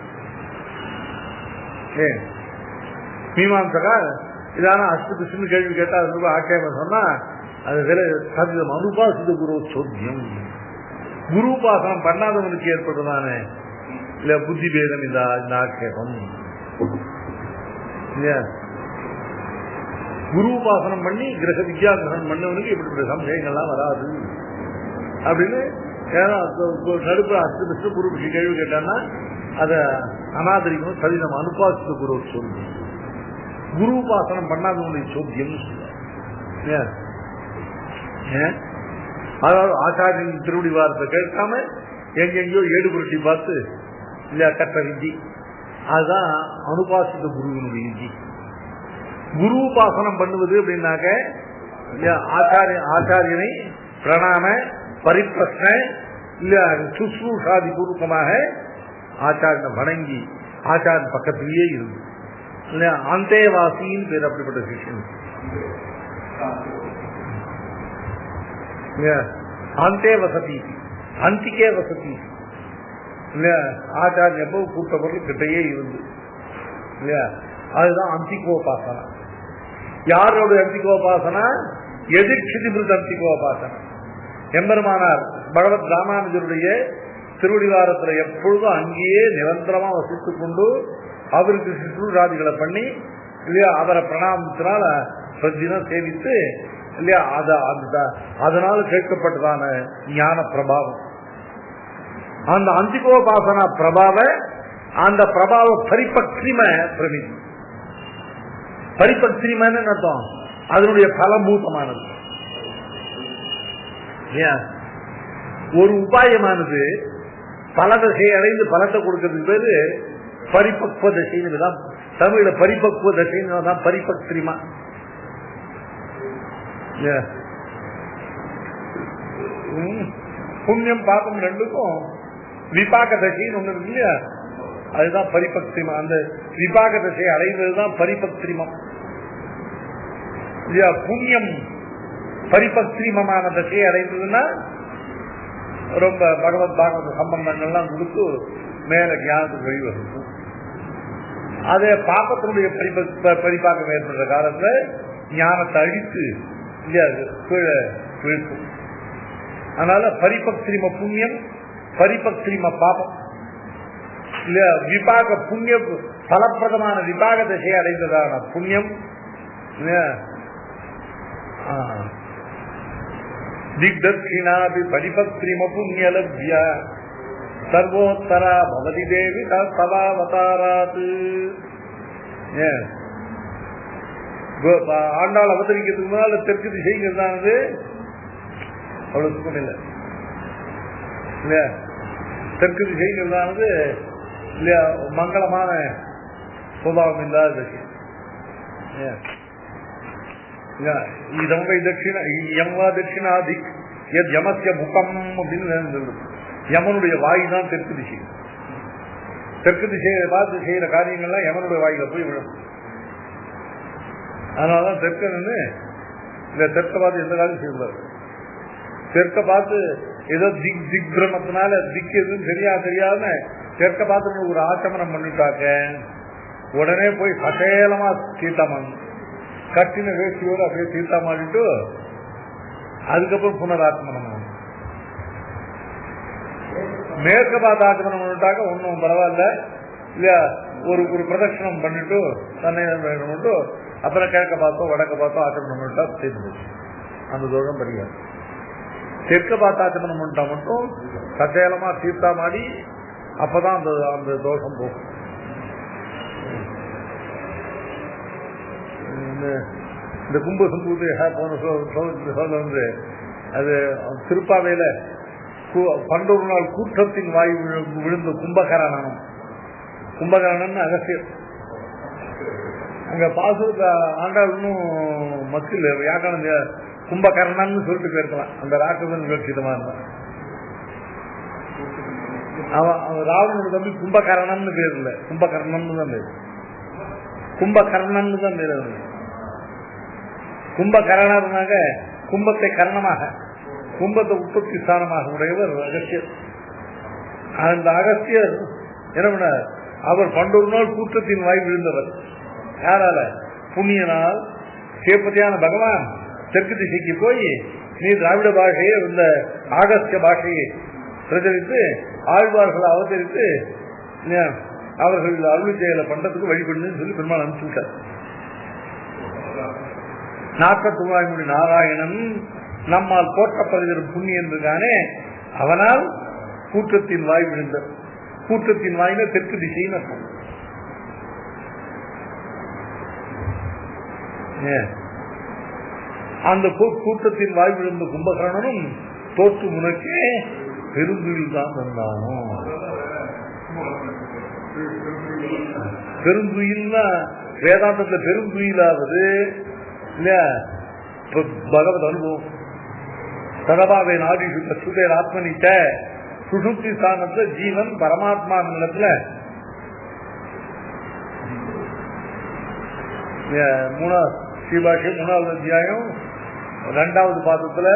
ஏன் மீமாம்சகா இதான அஸ்து கிருஷ்ணன் கேள்வி கேட்டா அது ஆட்சேபம் சொன்னா அது சதிதம் அனுபாசித குரு சோத்தியம். குருபாசனம் பண்ணாதவனுக்கு ஏற்பட்டதானே இல்ல புத்தி பேதம் இந்த ஆட்சேபம். குரு உபாசனம் பண்ணி கிரக வித்யா கிரகணம் பண்ணவனுக்கு இப்படி சம்சயங்கள்லாம் வராது அப்படின்னு நடுப்புற அஸ்து விஷ்ணு குரு கேள்வி கேட்டான்னா அதை அனாதரிக்கணும். சரி, நம்ம அனுபாசித்த குரு சொல்லு. குரு உபாசனம் பண்ணாதவனுடைய சோத்தியம் அதாவது ஆச்சாரியின் திருவடி வாரத்தை கேட்காம எங்கெங்கயோ ஏடு புரட்டி பார்த்து இல்லையா கட்ட விதி, அதுதான் அனுபாசித்த குருவினுடைய விதி. குரு உபாசனம் பண்ணுவது அப்படின்னாக்க ஆச்சாரியனை பிரணாம பரிப்பிரஷ்ன இல்ல சுஷ்ரூஷாதி பூர்வமாக ஆச்சாரியனை வணங்கி ஆச்சாரியன் பக்கத்திலேயே இருந்து இல்லையா அந்தேவாசின்னு பேர். அப்படிப்பட்ட சிஷ்யன் அந்தே வசதி அந்திக்கே வசதி இல்லையா ஆச்சாரியன் எப்போ கூட்டப்பொருள் கிட்டையே இருந்து இல்லையா அதுதான் அந்திகோபாசனா. யாரோட அந்திகோபாசனா? எதிர்ச்சிதிபிருத்த அந்திகோபாசனா. எம்பெருமானார் பகவத் ராமானுஜருடைய திருவடிவாரத்துல எப்பொழுதும் அங்கேயே நிரந்தரமா வசித்துக் கொண்டு அவருக்கு சுற்றுராதிகளை பண்ணி இல்லையா அவரை பிரணாமத்தினால பிரதினம் சேவித்து இல்லையா அதனால கேட்கப்பட்டதான ஞான பிரபாவம். அந்த அந்திகோபாசனா பிரபாவ அந்த பிரபாவ பரிபக்திம பிரமிதி. பரிபக்திமன்னு அர்த்தம் அதனுடைய பலபூதமானது. ஒரு உபாயமானது பல தசையை அடைந்து பலத்தை கொடுக்கறதுக்கு பேரு பரிபக்வ தசைன்னு தான் தமிழ்ல. பரிபக்வ தசைன்னு தான் பரிபக்திரிமா. புண்ணியம் பாப்பம் ரெண்டுக்கும் விபாக தசைன்னு ஒண்ணு இருக்கு இல்லையா, அதுதான் பரிபக்திமா. அந்த விபாக தசையை அடைவதுதான் பரிபக்திரிமம் இல்லையா. புண்ணியம் பரிபக்திரிமமான தசையை அடைந்ததுன்னா ரொம்ப பகவத் பாகவத சம்பந்தங்கள்லாம் கொடுத்து மேல ஞானத்துக்கு வழிவகுக்கும். அதே பாப்பத்தினுடைய பரிபாக்கம் ஏற்படுற காலத்துல ஞானத்தை அழித்து இல்லையா கீழே வீழ்த்தும். அதனால பரிபக்திரிம புண்ணியம் பரிபக்திரிம பாபம் இல்லையா. விபாக புண்ணிய பலப்பிரதமான விபாக தசையை அடைந்ததான புண்ணியம் இல்லையா திக்தட்சிணாபி பரிபக்திரிம புண்ணியலப்ய சர்வோத்தரா பவதி தேவி தவாவதாராத். ஆண்டாள் அவதரிக்கிறதுக்கு முன்னால தெற்கு திசைங்கிறதானது அவ்வளவு சுத்தம் இல்லை இல்லையா. தெற்கு திசைங்கிறதானது இல்லையா மங்களமான சுபாவம் இல்லாத திசை. தட்சிணாதிக் யமஸ்ய முகம் அப்படின்னு யமனுடைய வாய் தான் தெற்கு திசை. தெற்கு திசையை பார்த்து செய்யற காரியங்கள்லாம் யமனுடைய வாயில போய் விடும். அதனாலதான் தெற்க நின்று இந்த தெற்க பார்த்து எந்த காரியம் செய்வார். தெற்க பார்த்து ஏதோ திக்பிரமத்தினால திக் எதுவும் தெரியாம தெற்க பார்த்து ஒரு ஆச்சமனம் பண்ணிட்டாக்க உடனே போய் சசேலமா தீர்த்தாமன் கட்டின வேஷ்டியோடு அப்படியே தீர்த்தாமாடிட்டு அதுக்கப்புறம் புனராத்மனம். மேற்க பார்த்து ஆச்சமனம் பண்ணிட்டாக்க ஒன்னும் பரவாயில்ல இல்லையா. ஒரு பிரதட்சணம் பண்ணிட்டு தன்னை பண்ணிட்டு அப்புறம் கிழக்க பார்த்தோம் வடக்க பார்த்தோம் ஆச்சமனம் பண்ணிட்டா தீர்ந்து அந்த தோஷம் படிக்காது. தெற்க பார்த்து ஆச்சமனம் பண்ணிட்டா மட்டும் சச்சேலமா தீர்த்தா மாடி அப்பதான் அந்த தோஷம் போகும். இந்த கும்ப சம்பூத்து போன சொல்ல வந்து அது திருப்பாவையில பண்டொரு நாள் கூட்டத்தின் வாய் விழுந்த கும்பகரணம். கும்பகரணன் அகசியர் அங்க பாசுரத்தை ஆண்டாள் இன்னும் மத்தியில் வியாக்கணம் கும்பகர்ணன்னு சொல்லிட்டு போயிருக்கலாம். அந்த ராட்சசன் விவட்சிதமா இருந்தான். அவன் ராவணனோட தம்பி கும்பகரணம்னு பேர் இல்லை, கும்பகர்ணம்னு தான் பேர். கும்பகர்ணன்னு தான் பேர். கும்பகரணனாக கும்பத்தை கரணமாக கும்பத்தை உற்பத்தி ஸ்தானமாக உடையவர் அகஸ்தியர். அந்த அகஸ்தியர் என்ன பண்ணார்? அவர் பண்டொரு நாள் கூட்டத்தின் வாய் விழுந்தவர். யாரால? புண்ணியனால் சேப்பதியான பகவான் தெற்கு திசைக்கு போய் நீ திராவிட பாஷையை இந்த ஆகஸ்திய பாஷையை பிரச்சரித்து ஆழ்வார்களை அவதரித்து அவர்கள் அருள் செயலை பண்றதுக்கு வழிபடுன்னு சொல்லி பெருமாள் அனுப்பிச்சு விட்டார். நாற்பத்துவாய்மொழி நாராயணன் நம்மால் போற்றப்படுகிற புண்ணியன் இருக்கானே, அவனால் கூற்றத்தின் வாய் விழுந்த, கூற்றத்தின் வாயில தெற்கு திசைன்னு அர்த்தம். அந்த கூட்டத்தின் வாய் விழுந்த கும்பகர்ணனும் தோற்று முனக்கே பெருந்துயில் தான் வந்தானோ. பெருந்துயில்னா வேதாந்தத்துல பெருந்துயிலாவது இல்லையா பகவத் அனுபவம். சதபாவை நாடிஷு கசுதேர் ஆத்மனிட்ட சுசுப்தி ஸ்தானத்துல ஜீவன் பரமாத்மா நிலத்துல ஸ்ரீபாஷ்யம் 3வது அத்தியாயம் 2வது பாதத்துல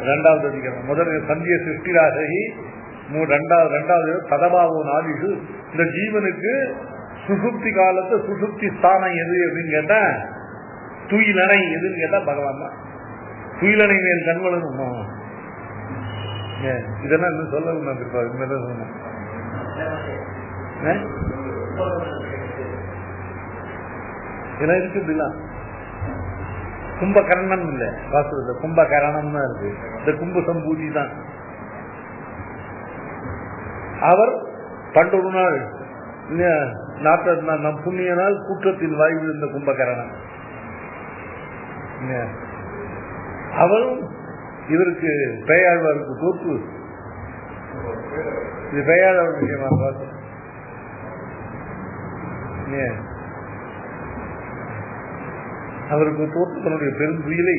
2வது அதிகாரம் முதல் சந்திய சிருஷ்டிராசகி 2வது சதபாவோ நாடிஷு. இந்த ஜீவனுக்கு சுசுப்தி காலத்து சுசுப்தி ஸ்தானம் எது அப்படின்னு கேட்டா துயிலனை எதுன்னு கேட்டா பகவான் தான். துயிலனை மேல் கண்வளனும் இதெல்லாம் இன்னும் சொல்லணும். இதெல்லாம் இருக்குதுல்ல. கும்பகர்ணன் இல்ல வாசுவத கும்பகரணம் தான் இருக்கு. இந்த கும்ப சம்பூதி தான். அவர் பண்டொரு நாள் நம் புண்ணிய நாள் கூற்றத்தின் வாய்வு இருந்த கும்பகரணன். அவரும் இவருக்கு பேயாழ்வாருக்கு தோற்று, இது பேயாழ்வார் விஷயமா பார்த்து அவருக்கு தோற்று தன்னுடைய பெருந்துயிலை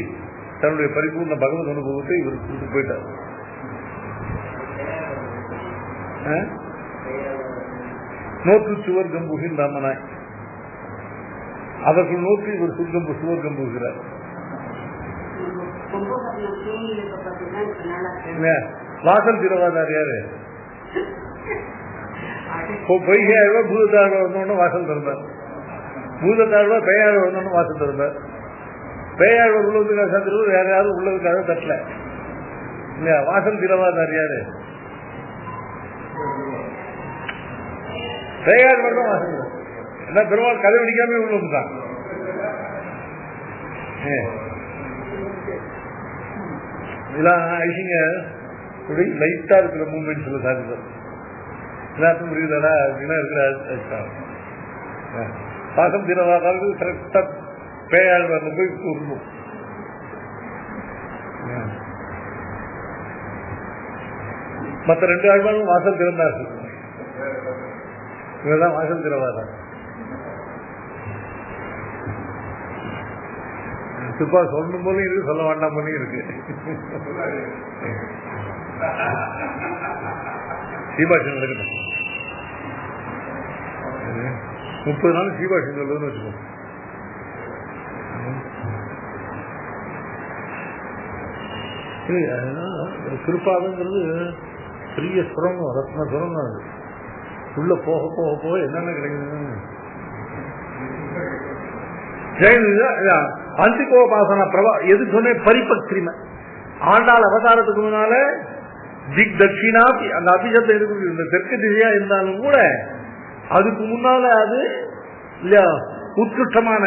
தன்னுடைய பரிபூர்ண பகவத் அனுபவத்தை இவருக்கு கொடுத்து போயிட்டார். நோற்று சுவர்க்கம் புகின்றாமனாய் அவர்கள் நோக்கி இவர் சுவர்க்கம் புகிறார். வாசல் திறவாதார் யாரு? பொய்கையாழ்வா பூதத்தாழ்வா வந்தோன்னு வாசல் திறந்தார். பூதத்தாழ்வா பேயாழ்வா வந்தோன்னு வாசல் திறந்தார். பேயாழ்வா உள்ளதுக்காக சந்திரவர் வேற யாரும் உள்ளதுக்காக தட்டல இல்லையா? வாசல் திறவாதார் யாரு? பேயாழ்வா தான் வாசல். ஏன்னா பெருமாள் கதை பிடிக்காம உள்ளதுதான். இதெல்லாம் ஐசிங்க லைட்டா இருக்கிற மூமெண்ட்ஸ்ல சாதிப்பார். எல்லாத்தையும் புரியுதாடா அப்படின்னா இருக்கிற பாசம் திரவாதாவது கரெக்டா பேயாழ்வார்ல போய் கூறணும். மற்ற 2 ஆழ்வாரும் வாசல் திறந்தார்கள். இவர்தான் வாசல் திறவாதான். துப்பா சொல்லணும் போல இருக்கு, சொல்ல வேண்டாம் போல இருக்கு. சீபாஷன் நடக்கட்டும். 30 நாள் சீபாஷன் சொல்லுதுன்னு வச்சுக்கோ. திருப்பாதங்கிறது பெரிய சுரங்கம், ரத்ன சுரங்கம். அது உள்ள போக போக போக என்னென்ன கிடைக்குது. அந்திகோபாசன பிரபா எது சொன்ன பரிபக்திரிமை. ஆண்டாள் அவதாரத்துக்கு முன்னால திக் தட்சிணா அந்த அபிஷத்தை இருக்கு. இந்த தெற்கு திசையா இருந்தாலும் கூட அதுக்கு முன்னால அது இல்லையா உத்கிருஷ்டமான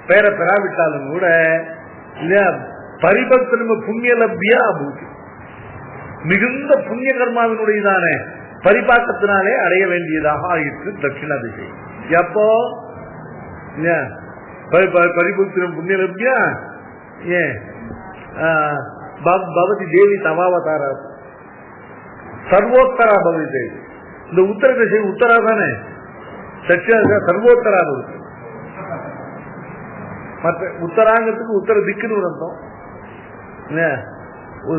பெயரை பெறாவிட்டாலும் கூட இல்லையா பரிபக்திரிமை புண்ணிய லப்தியா அபூதி மிகுந்த புண்ணிய கர்மாவினுடையதான பரிபாக்கத்தினாலே அடைய வேண்டியதாக ஆயிற்று தட்சிண திசை. எப்போ பரிபுத்திரம் புண்ணிய லப்தியா ஏன் பவதி தேவி தவாவதாரா சர்வோத்தரா பவதி தேவி. இந்த உத்தர திசை உத்தரா தானே, தட்சிண சர்வோத்தரா பவதி. மற்ற உத்தராங்கத்துக்கு உத்தர திக்குன்னு ஒரு அர்த்தம்,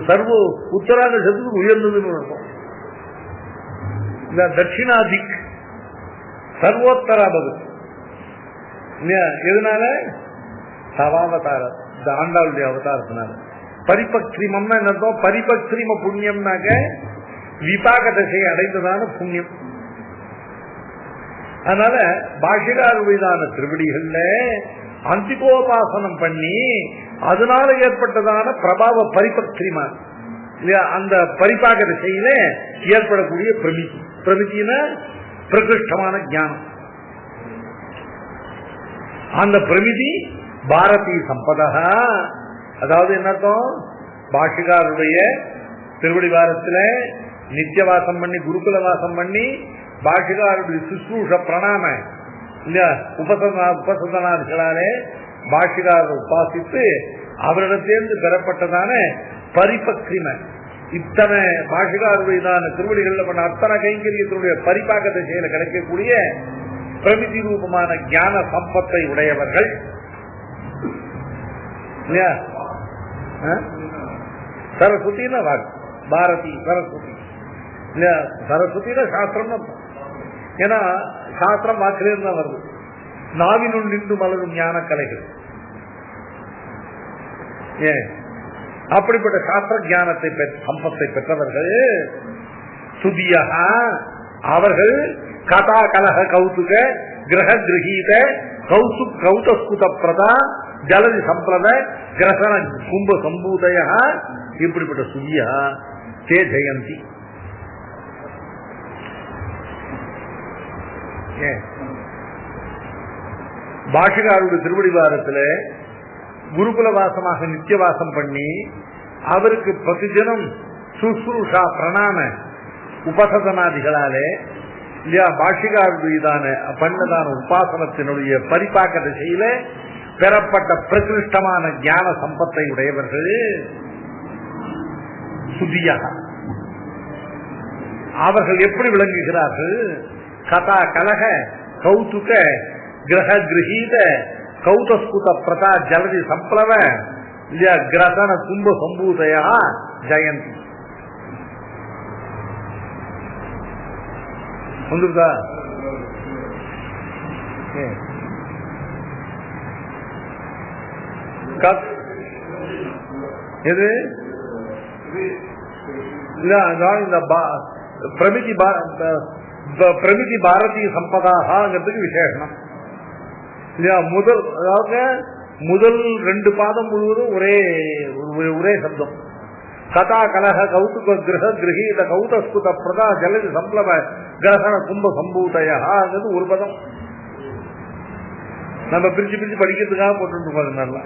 சர்வோ உத்தராங்க சத்துக்கு உயர்ந்ததுன்னு ஒரு அர்த்தம். இந்த தட்சிணா திக் சர்வோத்தரா பவதி. எதனால? தவாவதார இந்த ஆண்டாளுடைய அவதாரத்தினால. பரிபக்திரிமம்னா என்ன அர்த்தம்? பரிபக்திரிம புண்ணியம்னாக்க விபாக திசையை அடைந்ததான புண்ணியம். அதனால பாஷிகாருடையதான திருவடிகள்ல அந்திகோபாசனம் பண்ணி அதனால ஏற்பட்டதான பிரபாவ பரிபக்திரிமா இல்லையா அந்த பரிபாக திசையில ஏற்படக்கூடிய பிரமிதி. பிரமித்தினா பிரகிருஷ்டமான ஞானம். அந்த பிரமிதி பாரதி சம்பதா. அதாவது என்ன அர்த்தம்? பாஷிகாருடைய திருவடி வாரத்தில் நித்தியவாசம் பண்ணி குருகுல வாசம் பண்ணி பாஷிகாருடைய சுஷ்ரூஷ பிரணாம இல்லையா உபசதனாதிகளாலே பாஷிகார் உபாசித்து அவரிடத்திலிருந்து பெறப்பட்டதான பரிபக்ரிம இத்தனை பாஷிகாருடையதான திருவடிகளில் பண்ண அத்தனை கைங்கரியத்தினுடைய பரிபாக திசையில கிடைக்கக்கூடிய பிரமிதி ரூபமான ஞான சம்பத்தை உடையவர்கள் இல்லையா. சரஸ்வதினா வாக்கு பாரதி சரஸ்வதி இல்லையா. சரஸ்வதினா சாஸ்திரம். ஏன்னா சாஸ்திரம் வாக்கிலிருந்து தான் வருது. நாவினுள் நின்று மலரும் ஞான கலைகள். ஏன் அப்படிப்பட்ட சாஸ்திர ஞானத்தை சம்பத்தை பெற்றவர்கள் சுதியா. அவர்கள் கதா கலக கௌதுக கிரக கிரகீத கௌதஸ்குத பிரதா ஜலதி சம்பிரத கிரகண கும்ப சம்பூதய இப்படிப்பட்ட சுதியா தே ஜெயந்தி. பாஷிகாருடைய திருவடிவாரத்தில் குருகுல வாசமாக நித்தியவாசம் பண்ணி அவருக்கு பிரதிஜனம் சுஷ்ரூஷா பிரணாம உபசதனாதிகளாலே இல்லையா பாஷிகாருடையதான பண்ணதான உபாசனத்தினுடைய பரிபாக்க திசையில பெறப்பட்ட பிரகிருஷ்டமான ஞான சம்பத்தை உடையவர்கள் சுதியா. அவர்கள் எப்படி விளங்குகிறார்கள்? கதா கலக கௌதுக கிரக கிரகீத கௌதஸ்குத பிரதா ஜலதி சம்பிளவ இல்லையா கிரகண கும்ப சம்பூதயா ஜெயந்தி. வந்துருதா? எது இல்ல இந்த பிரமிதி பாரதிய சம்பதாங்கிறதுக்கு விசேஷனம் இல்லையா. முதல் அதாவது முதல் 2 பாதம் முழுவதும் ஒரே சப்தம். கதா கலக கௌதுக கிரக கிரகீத கௌதஸ்குத பிரதா ஜலதி சம்பிளவ கிரகண கும்ப சம்பூதயங்கிறது ஒரு பதம். நம்ம பிரிச்சு பிரிச்சு படிக்கிறதுக்காக போட்டு நல்லா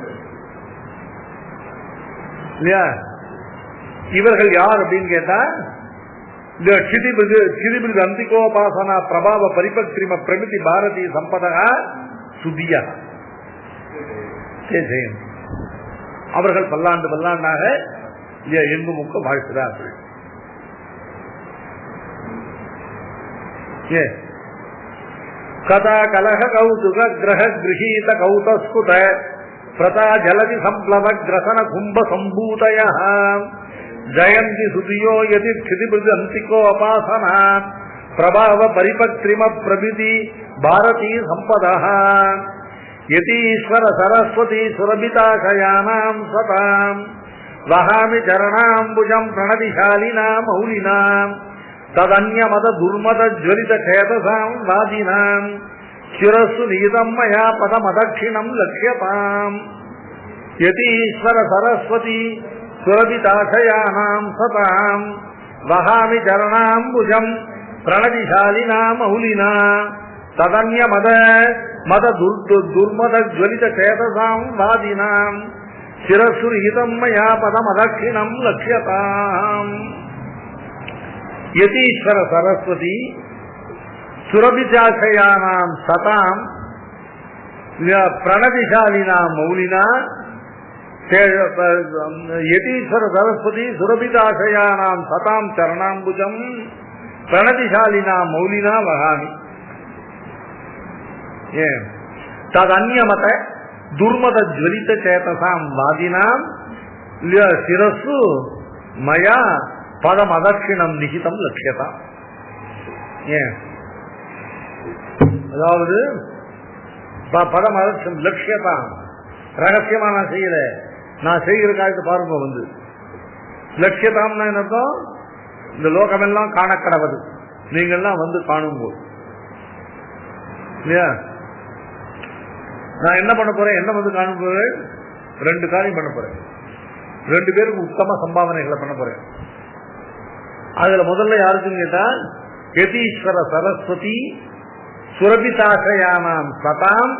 இல்லையா. இவர்கள் யார் அப்படின்னு கேட்டா சிதிபிருது அந்திகோபாசனா பிரபாவ பரிபக்ரிம பிரமிதி பாரதி சம்பதா சுதியா ஜெயம். அவர்கள் பல்லாண்டாக எங்குமுக்க வாழ்கிறார்கள். கதா கலக கௌதுக கிரக கிரகீத கௌதஸ்குத பிரதா ஜலதி சம்பிளவ கிரகண கும்ப சம்பூதய ஜயந்தி சுதியோ யதி க்ஷிதிபிருது அந்திகோபாசனா பிரபாவ பரிபக்ரிம பிரபிதி பாரதி சம்பதா யதீஸ்வர சரஸ்வதி சுரபிதாசயானாம் சதாம் வஹாமி சரணாம்புஜம் பிரணதிசாலினாம் மௌலினாம் ததன்யமத துர்மத ஜ்வலித சேதசாம் வாதினாம் சிரசு நீதம் மயா பதமதக்ஷிணம் லக்ஷ்யதாம் யதீஸ்வர சரஸ்வதி சுரபிதாசயானாம் சதாம் வஹாமி சரணாம்புஜம் பிரணதிசாலினாம் மௌலினா ததன்யமத துர்மத ஜ்வலித சேதசாம் வாதினாம் சிரசு நீதம் மயா பதமதக்ஷிணம் லக்ஷ்யதாம். யதீஸ்வர சரஸ்வதி சுரபிதாசயானாம் சதாம் பிரணதிசாலினாம் மௌலினா. யதீஸ்வர சரஸ்வதி சுரபிதாசயானாம் சதாம் சரணாம்புஜம் பிரணதிசாலினாம் மௌலினா வகாமி. ததன்யமத துர்மத ஜ்வலித சேதசாம் வாதினாம் சிரசு மயா பதம் அதட்சிணம் நிகிதம் லட்சியதா. அதாவது பதம் அதட்சம் லட்சியதா ரகசியமா நான் செய்யல, நான் செய்கிற காலத்து பாருங்க வந்து லட்சியதாம்னா என்னதான் இந்த லோகமெல்லாம் காணக்கடவது நீங்கள்லாம் வந்து காணும்போது இல்லையா. நான் என்ன பண்ண போறேன், என்ன வந்து காணும் போறேன், 2 காரியம் பண்ண போறேன். 2 பேருக்கு உத்தம சம்பாவனைகளை பண்ண போறேன். அதுல முதல்ல யாருக்குன்னு கேட்டா யதீஸ்வர சரஸ்வதி சுரபிதாசயானாம் சதாம்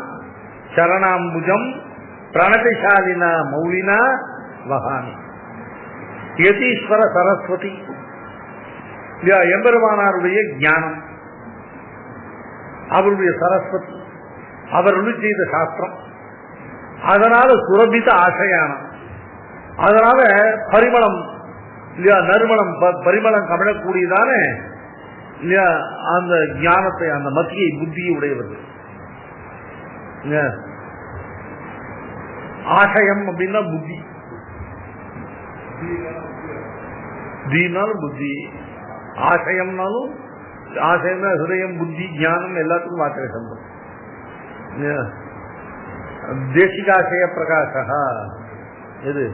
சரணாம்புஜம் பிரணதிசாலினா மௌலினா வகாமி. யதீஸ்வர சரஸ்வதி எம்பெருமானாருடைய ஞானம், அவருடைய சரஸ்வதி, அவருடைய செய்த சாஸ்திரம், அதனால சுரபித ஆசையானம், அதனால பரிமளம் இல்லையா, நறுமணம் பரிமளம் கமழக்கூடியதான இல்லையா அந்த ஞானத்தை, அந்த மத்தியை புத்தியை உடையவர்கள். ஆசயம் அப்படின்னா புத்தி, தீனாலும் புத்தி, ஆசயம்னாலும் ஆசயம்னா ஹிருதயம் புத்தி ஞானம் எல்லாத்துக்கும் வார்த்தை சம்பந்தம். தேசிகாசய பிரகாசா எது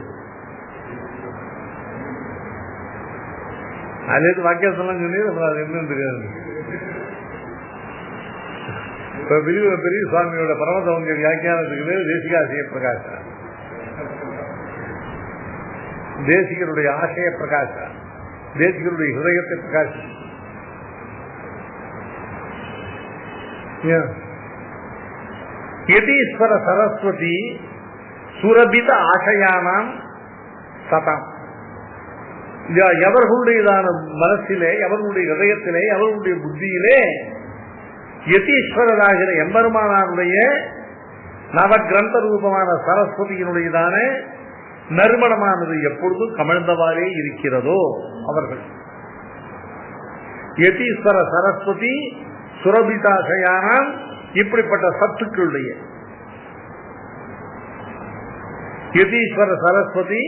அதுலேருந்து வாக்கியத்தெல்லாம் சொல்லி அது என்னன்னு தெரியாது. இப்ப பெரிய சுவாமியோட பரமதவங்க வியாக்கியானத்துக்கு பேர் தேசிகாசய பிரகாசா, தேசிகருடைய ஆசய பிரகாசா, தேசிகருடைய ஹிருதயத்தை பிரகாசி. யதீஸ்வர சரஸ்வதி சுரபித ஆசையானாம் சதாம். எவர்களுடையதான மனசிலே, எவர்களுடைய ஹிருதயத்திலே, எவர்களுடைய புத்தியிலே யதீஸ்வரராகிற எம்பெருமானாருடைய நவகிரந்த ரூபமான சரஸ்வதியினுடையதான நறுமணமானது எப்பொழுதும் கமழ்ந்தவாறே இருக்கிறதோ அவர்கள். யதீஸ்வர சரஸ்வதி சுரபிதாசையானாம், இப்படிப்பட்ட சத்துக்களுடைய யதீஸ்வர சரஸ்வதி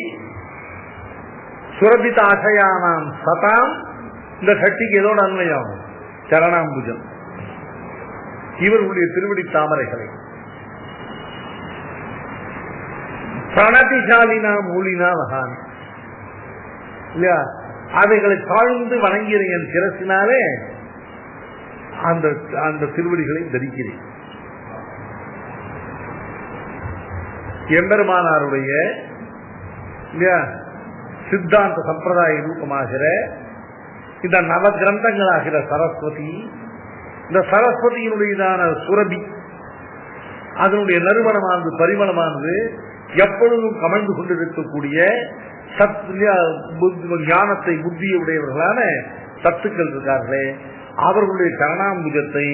சுரபிதாசையானாம் சதாம். இந்த சக்திக்கு எதோட அன்வயம்? சரணாம்புஜம், இவர்களுடைய திருவடி தாமரைகளை. பிரணதிசாலினா மூலினா வகாமி இல்லையா, அவைகளை தாழ்ந்து வணங்கிற என் சிரசினாலே அந்த திருவடிகளை தரிக்கிறேன். எம்பெருமானாருடைய சித்தாந்த சம்பிரதாய ரூபமாகிற இந்த நவகிரந்தங்களாகிற சரஸ்வதி, இந்த சரஸ்வதியினுடையதான சுரபி, அதனுடைய நறுமணமானது பரிமளமானது எப்பொழுதும் கமழ்ந்து கொண்டிருக்கக்கூடிய ஞானத்தை புத்தியை உடையவர்களான சத்துக்கள் இருக்கார்களே, அவர்களுடைய கரணாம்புஜத்தை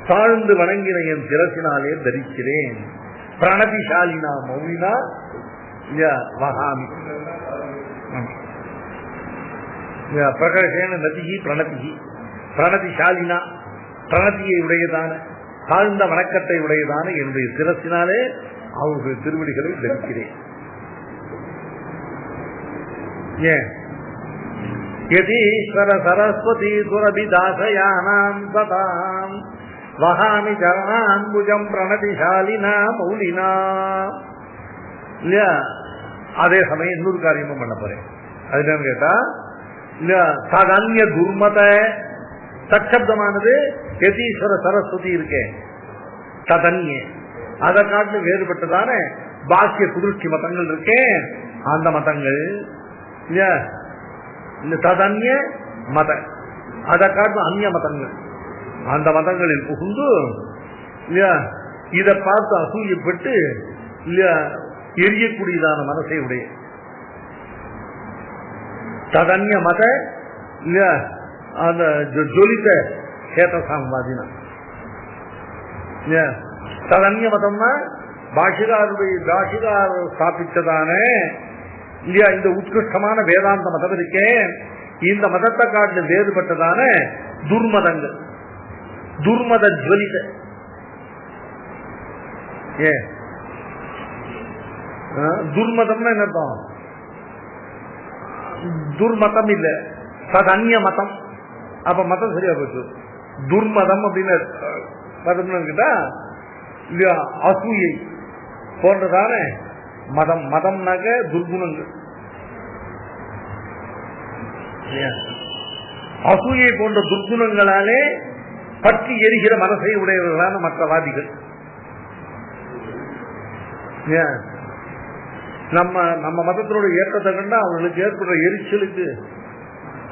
தாழ்ந்து வணங்கின என் சிரசினாலே தரிக்கிறேன். பிரணதிசாலினா மௌலினா வகாமி. பிரகடேன நதிகி பிரணதிகி, பிரணதிசாலினா பிரணதியை உடையதான தாழ்ந்த வணக்கத்தை உடையதான என்னுடைய சிரசினாலே அவருடைய திருவடிகளை தரிக்கிறேன். ஏன்? யதீஸ்வர சரஸ்வதி சுரபிதாசயானாம் சதாம் வகாமி சரணாம்புஜம் பிரணதிசாலினா மௌலினா. இல்லையா, அதே சமயம் இன்னொரு காரியமும் பண்ண போறேன். அது என்னன்னு கேட்டா, இல்லையா ததன்ய துர்மத சப்தமானது யதீஸ்வர சரஸ்வதி இருக்கேன் ததன்ய, அதை காட்டு வேறுபட்டதான பாக்கிய குதிர்ச்சி மதங்கள் இருக்கேன். அந்த மதங்கள் இல்லையா, இந்த ததன்ய மத, அதை காட்டும் அந்நிய மதங்கள், அந்த மதங்களில் புகுந்து இல்லையா இதை பார்த்து அசூயப்பட்டு இல்லையா எரியக்கூடியதான மனசை உடைய ததன்ய மத இல்லையா அந்த ஜொலித்த சேதசாம்வாதினா. ததன்ய மதம்னா பாஷிகார் ஸ்தாபித்ததான இல்லையா இந்த உத்கிருஷ்டமான வேதாந்த மதம் இருக்கே, இந்த மதத்தை காட்டு வேறுபட்டதான துர்மதங்கள், துர்மத ஜுவலித. துர்மதம்னா என்ன அர்த்தம்? துர்மதம் இல்ல, ததன்ய மதம். அப்ப மதம் சரியா போச்சு. துர்மதம் அப்படின்னு மதம்னு கேட்டா இல்லையா அசூயை போன்றதான மதம். மதம்னாக்க துர்குணங்கள், அசூயை போன்ற துர்குணங்களாலே பற்றி எரிகிற மனசை உடையவர்களான மற்றவாதிகள். நம்ம மதத்தினுடைய ஏற்றத்தை கண்டா அவர்களுக்கு ஏற்படுற எரிச்சலுக்கு,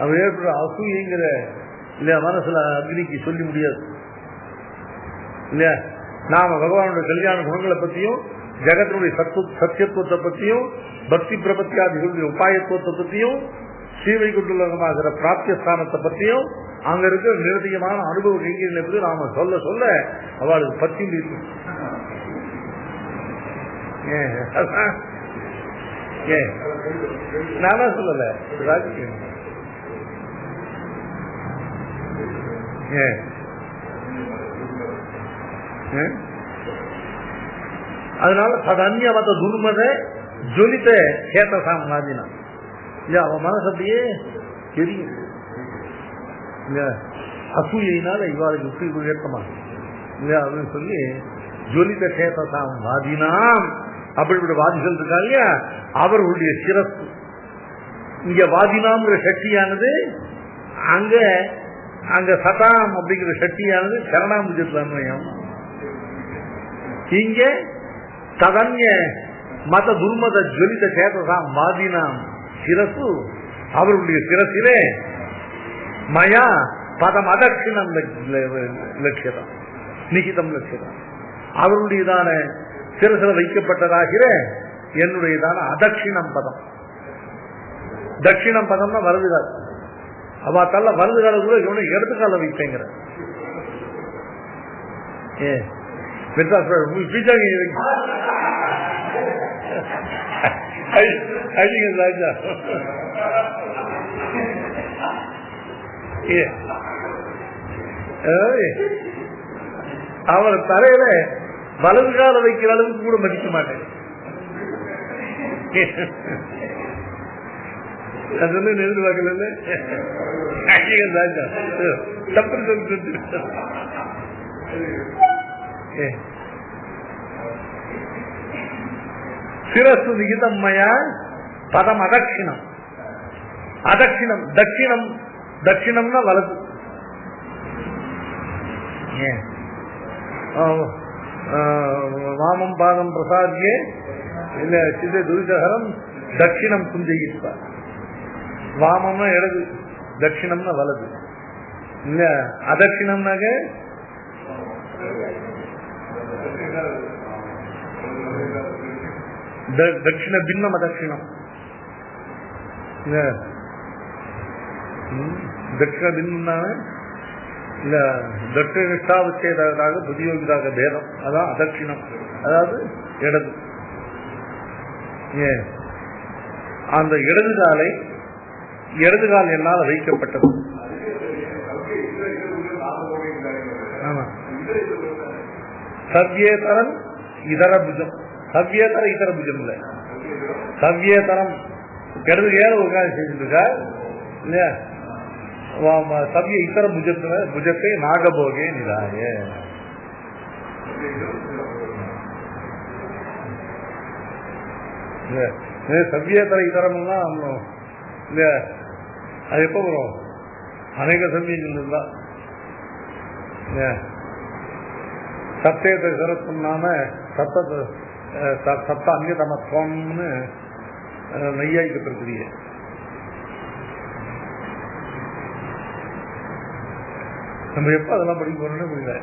அவர் ஏற்படுற அசூயங்கிற இல்லையா? மனசுல அக்னிக்கு சொல்லி முடியாது இல்லையா? நாம பகவானுடைய கல்யாண குணங்களை பத்தியும் ஜெகத்தினுடைய சத்தியத்துவத்தை பத்தியும் பக்தி பிரபத்தியாதிகளுடைய உபாயத்துவத்தை பத்தியும் ஸ்ரீவைகுண்டலோகமாகிற பிராப்திய ஸ்தானத்தை பத்தியும் அங்க இருக்கிற நிரதியமான அனுபவ கைங்கரிகளை பத்தி நாம சொல்ல சொல்ல அவளுக்கு பத்தி இருக்கு. நானா சொல்லல, அதனால ததன்ய மத துர்மத ஜொலித்த கேட்டசாம் நாதினா இல்ல அவன் மனசு அப்படியே தெரியும். அசூயினால இவாளுக்கு இப்படி உயர்த்தமா இல்லையா அப்படின்னு சொல்லி ஜொலித்த கேட்டசாம் வாதினாம் அப்படிப்பட்ட வாதிகள் இருக்கா இல்லையா, அவர்களுடைய சிறப்பு இங்க வாதினாம்ங்கிற சக்தியானது அங்க அங்க சதாம் அப்படிங்கிற சக்தியானது சரணாம்புஜத்வன்மயம். இங்க ததன்ய மத துர்மத ஜொலித சேதசாம் வாதினாம் சிரசு அவர்களுடைய சிரசிலே மயா பதம் அதட்சிணம் லட்சியம் நிகிதம் லட்சியம் அவர்களுடையதான சிரசில வைக்கப்பட்டதாகிற என்னுடையதான அதட்சிணம் பதம். தட்சிணம் பதம்னா வலது கால அவ தள்ள வலது கால கூட இவனை இடது கால வைப்பேங்கிற ராஜா அவர் தரையில வலது கால வைக்கிற அளவுக்கு கூட மதிக்க மாட்டேன். எதிர்பார்க்கல ராஜா தப்பு சிரசு நிகிதம்மயா பதம் அதட்சிணம். அதட்சிணம் தட்சிணம் தட்சிணம்னா வலது. வாமம் பாதம் பிரசாத்தியே இல்ல சித துரிதகரம் தட்சிணம் குஞ்சயிப்பார். வாமம்னா இடது, தட்சிணம்னா வலது இல்ல. அதட்சிணம்னாக தட்சிண பின்னம் அதட்சிணம் தட்சிண பின்னம் இல்ல. தட்சிண நிஷ்டாவச்சேதாக புதியோகிதாக பேதம் அதான் அதட்சிணம், அதாவது இடது. அந்த இடது காலை இடது கால் என்னால் வைக்கப்பட்டது. ஆமா சவ்யேதரம் இதர புஜம். சவ்யேதர இதர புஜம் இல்ல, சவ்யேதரம் இடது ஏற ஒரு காலம் செஞ்சுருக்கா இல்லையா. சவ்ய இத்தர புஜத்துல புஜத்தை நாகபோகே நிதாய. சவ்யேதர இதரம்னா இல்லையா, அது எப்ப வரும்? அநேக சமயங்கள் தான் சப்தேத சிறப்பும் நாம சப்த அந்நியதமத்துவம்னு நையாய்க்கு பிரக்கிரிய. நம்ம எப்ப அதெல்லாம் படிக்க போறோம்னு புரியல.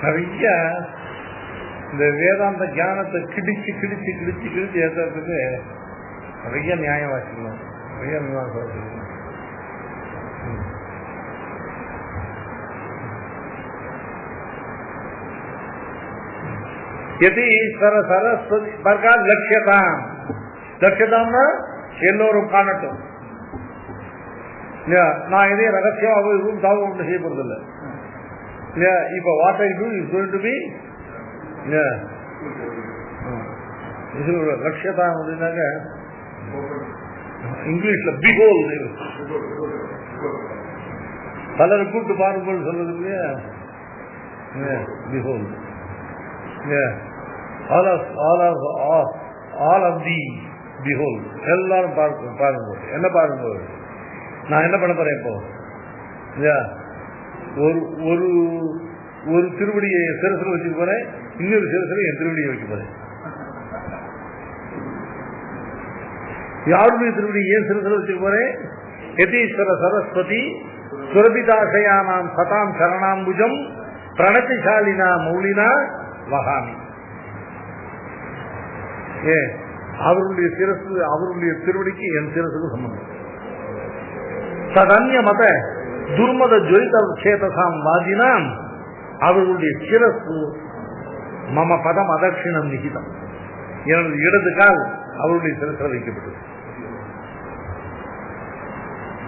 நிறைய இந்த வேதாந்த ஞானத்தை கிடிச்சு கிடிச்சு கிடிச்சு கிடிச்சு ஏற்றுறதுக்கு நிறைய நியாயம் வாசிக்கணும், நிறைய மீமாசை வாசிக்கணும். எது சரஸ்வதி பர்கால் லட்சியதாம். லட்சியதாம்னா எல்லோரும் காணட்டும். நான் இதே ரகசியம் ரூம் தாவ ஒன்று செய்ய போறது இல்லை இல்லையா. இப்ப what I do is going to be லட்சியதாம் அப்படின்னாக்க இங்கிலீஷ்ல பிஹோல். பலரை கூட்டு பாருங்கள் சொல்றது இல்லையா. Behold all of the behold. எல்லாரும் பாருங்க. என்ன பாருங்க, நான் என்ன பண்ண போறேன் இப்போ? ஒரு ஒரு திருவடியை சிரசில் வச்சுட்டு போறேன், இன்னொரு சிரசில் என் திருவடியை வைக்க போறேன். யாருடைய திருவடி ஏன் சிறுசில வச்சுக்க போறேன்? யதீஸ்வர சரஸ்வதி சுரபிதாசயானாம் சதாம் சரணாம்புஜம் பிரணதிசாலினா மௌலினா வகாமி. அவருடைய சிரசு, அவருடைய திருவடிக்கு என் சிரசுக்கு சம்பந்தம். ததன்ய மத துர்மத ஜொலித சேதசாம் வாதினாம், அவர்களுடைய சிரசு மம பதம் அதட்சிணம் நிகிதம், எனது இடது கால் அவருடைய சிரசில் வைக்கப்பட்டது.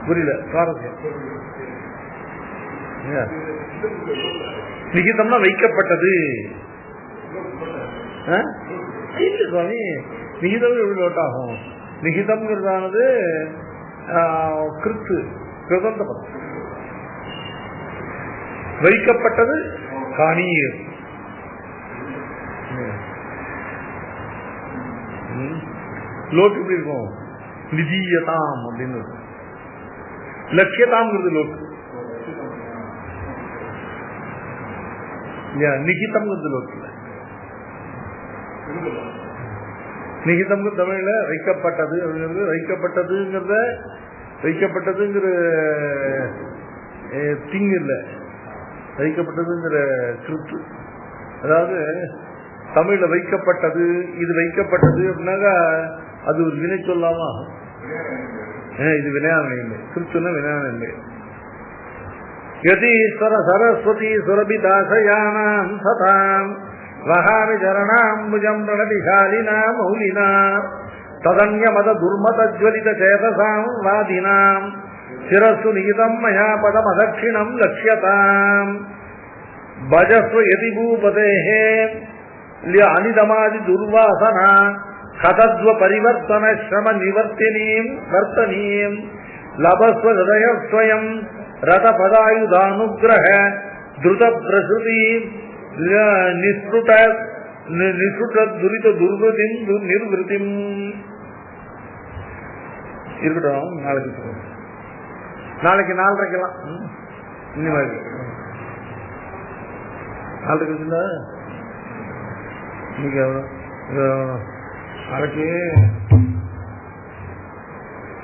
புரியல? சுவாரஸ்யம். நிகிதம்னா வைக்கப்பட்டது. சுவாமி நிகிதம் எப்படி நோட்டாகும்? நிகிதம்ங்கிறதானது கிருத்து கிருதந்த பதம். வைக்கப்பட்டது காணீர். லோக் எப்படி இருக்கும்? நிதியதாம் அப்படின்னு இருக்கும். லட்சியதாம்ங்கிறது லோக். நிகிதம்ங்கிறது லோக் இல்ல. நிகிதம் தமிழ்ல வைக்கப்பட்டது அப்படிங்கிறது, வைக்கப்பட்டதுங்கிறத வைக்கப்பட்டதுங்கிற திங் இல்ல, வைக்கப்பட்டதுங்கிற கிருத்து. அதாவது தமிழ்ல வைக்கப்பட்டது, இது வைக்கப்பட்டது அப்படின்னாக்கா அது ஒரு வினை சொல்லாமா? இது வினையானம் இல்லை. கிருத்துன்னா வினையானம் இல்லை. யதீஸ்வர சரஸ்வதி சுரபிதாசயானாம் சதாம் வகாமி சரணாம்புஜம் பிரணதிசாலினா மௌலினா ததன்ய மத துர்மத ஜ்வலித சேதசாம் வாதினாம் சிரசு நிகிதம் மயா பதம் அதட்சிணம் லட்சியதாம் பஜஸ்வ யதி பூபதேஹே அனிதமாதி துர்வாசனா கதத்வ பரிவர்த்தன ஸ்ரம நிவர்த்தினீம் வர்த்தனீம் லபஸ்வ ஹிருதயஸ்வயம் ரத பதாயுதானுக்ரஹ திருத பிரசுதி நிஸ்ருட துரித துர்வதிம் நிர்வதிம். இருக்கட்டும், நாளைக்கு 4:30க்கலாம். இன்னும் 4:30 இன்னைக்கு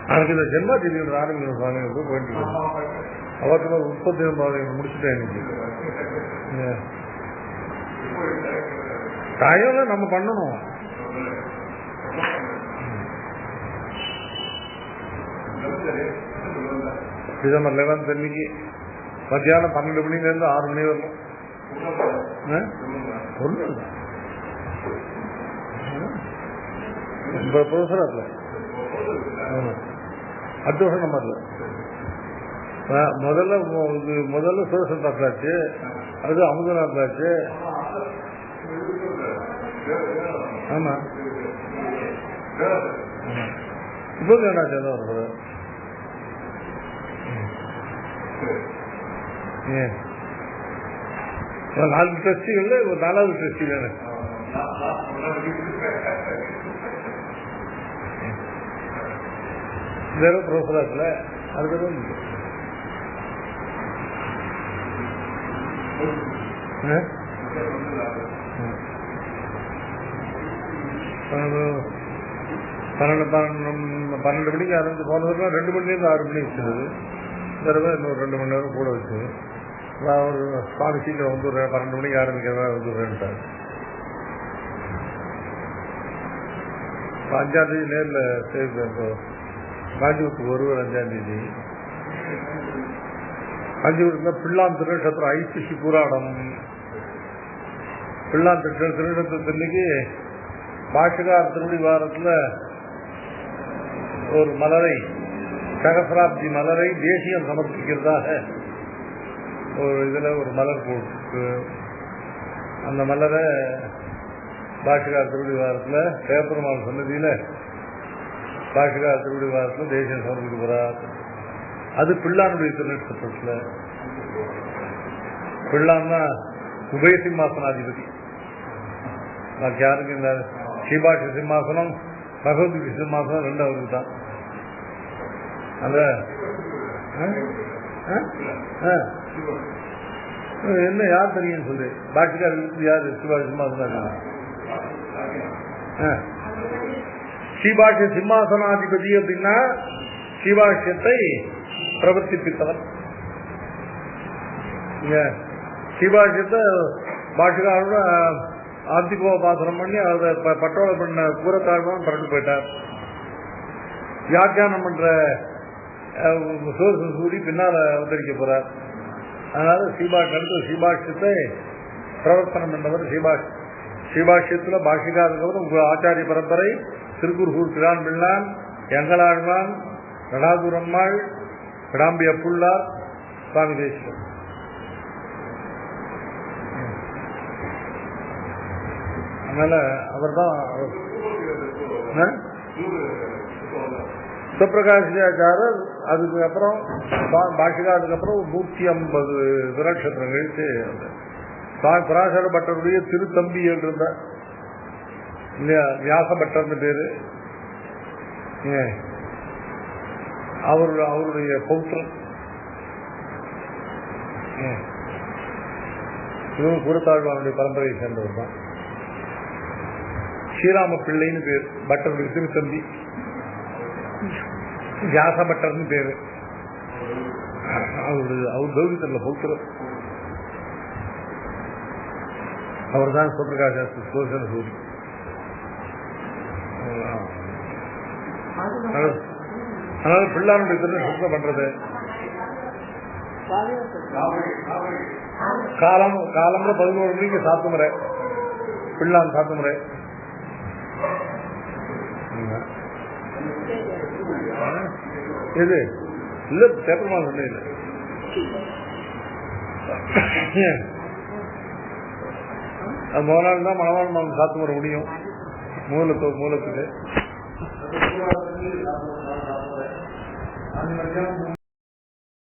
நாளைக்கு இந்த ஜென்மாதிரி ஆரம்பிக்கிற சுவாமிகளுக்கு போயிட்டு அவருக்கு 30 முடிச்சுட்டேன். இன்னைக்கு தாயோட நம்ம பண்ணணும். டிசம்பர் 11 அன்னைக்கு மத்தியானம் 12 மணிலேருந்து 6 மணி வரணும். ஒண்ணு ப்ரொஃபஸர் அதுல அடுத்த வருஷம் நம்ம இல்லை. முதல்ல சிவசந்தாச்சு, அது அமுதநாத்தாச்சு. ஆமா, இப்போ என்னாச்சு? ஒரு 4 ட்ரஸ்டிகள்ல ஒரு 4வது ட்ரஸ்டி தானே. வேற ப்ரொஃபஸர்ல அதுக்கு பன்னெண்டு மணிக்கு ஆரம்பிச்சு போன வருஷம் 2 மணிலேருந்து 6 மணி வச்சிருது. தடவை இன்னொரு 2 மணி நேரம் கூட வச்சு நான் ஒரு சுவாமி சீக்கிரம் வந்துடுறேன், 12 மணிக்கு ஆரம்பிக்கிறதா வந்துடுறேன்ட்டார். 5ஆம் தேதி நேரில் சேர்ப்பேன். இப்போ காஞ்சிபுரத்துக்கு வருவார் 5ஆம் தேதி. காஞ்சிபுரத்துல பிள்ளான் திருநட்சத்திரம் ஐசிசி புராணம். பிள்ளான் திருநட்சத்திரத்துக்கு பாஷகார் திருவடி வாரத்தில் ஒரு மலரை, சகசிராப்தி மலரை தேசியம் சமர்ப்பிக்கிறதாக ஒரு இதில் ஒரு மலர் போட்டு, அந்த மலரை பாஷகார் திருவடி வாரத்தில் பேப்பெருமாள் சன்னதியில் பாஷகார் திருவடி வாரத்தில் தேசியம் சமர்ப்பிக்க போகிறார். அது பிள்ளானுடைய திருநட்சத்திரத்தில். பிள்ளான்னா உபய சிம்மாசனாதிபதி. நான் யாருக்கு இந்த ஸ்ரீபாஷ சிம்மாசனம் பகவத்கீதை சிம்மாசனம் 2 அவருக்கு தான். அந்த என்ன யார் தெரியும் சொல்லு, பாஷகார் யாரு? சிவாஜி சிம்மாசனம் ஸ்ரீபாஷ்ய சிம்மாசனாதிபதி அப்படின்னா ஸ்ரீபாஷ்யத்தை பிரவர்த்திப்பித்தவர். ஸ்ரீபாஷ்யத்தை பாஷகாரோட ஆர்த்திகோபாசனம் பண்ணி அதை பட்டோலை பண்ண கூறத்தாழ்வான் பறந்து போயிட்டார். வியாக்கியானம் பண்ற சூரி பின்னால அவதரிக்க போறார். அதனால ஸ்ரீபாஷ்யத்தை பிரவர்த்தனம் பண்ணவர் ஸ்ரீபாஷ்யத்தில் பாஷிகாரர் உங்க ஆச்சாரிய பரம்பரை திருக்குறுகூர் பிரான் பிள்ளான், எங்களாழ்வான், நடாதுரம்மாள், கிடாம்பி அப்புள்ளார், சுவாமி தேசிகன். அதனால அவர் தான் சிவபிரகாசியாச்சாரர். அதுக்கப்புறம் பாஷிகாருக்கு அப்புறம் 150 விரட்சத்திரம் கழித்து சுவாமி பராசர பட்டருடைய திருத்தம்பி இருந்த இல்லையா, வியாச பட்டர்னு பேரு, அவருடைய பௌத்திரன். இதுவும் கூறத்தாழ்வானுடைய பரம்பரையை சேர்ந்தவர் தான். ஸ்ரீராம பிள்ளைன்னு பேர், பட்டருடைய திருத்தம்பி, வியாச பட்டர்னு பேரு. அவர் கௌரித்தல்ல பௌத்திரர். அவர் தான் சிவபிரகாஷ் சோசன சூரி. அதனால பிள்ளானுடைய திறனை சுத்தம் பண்றது காலம்ல 11 மணிக்கு சாத்துமுறை, பிள்ளான் சாத்துமுறை. இது இல்ல பேப்பர் மாதம் இல்லை, அது முதல் நாள் தான் மணவாள் மாதம் சாத்துமுறை முடியும். மூலத்துக்கு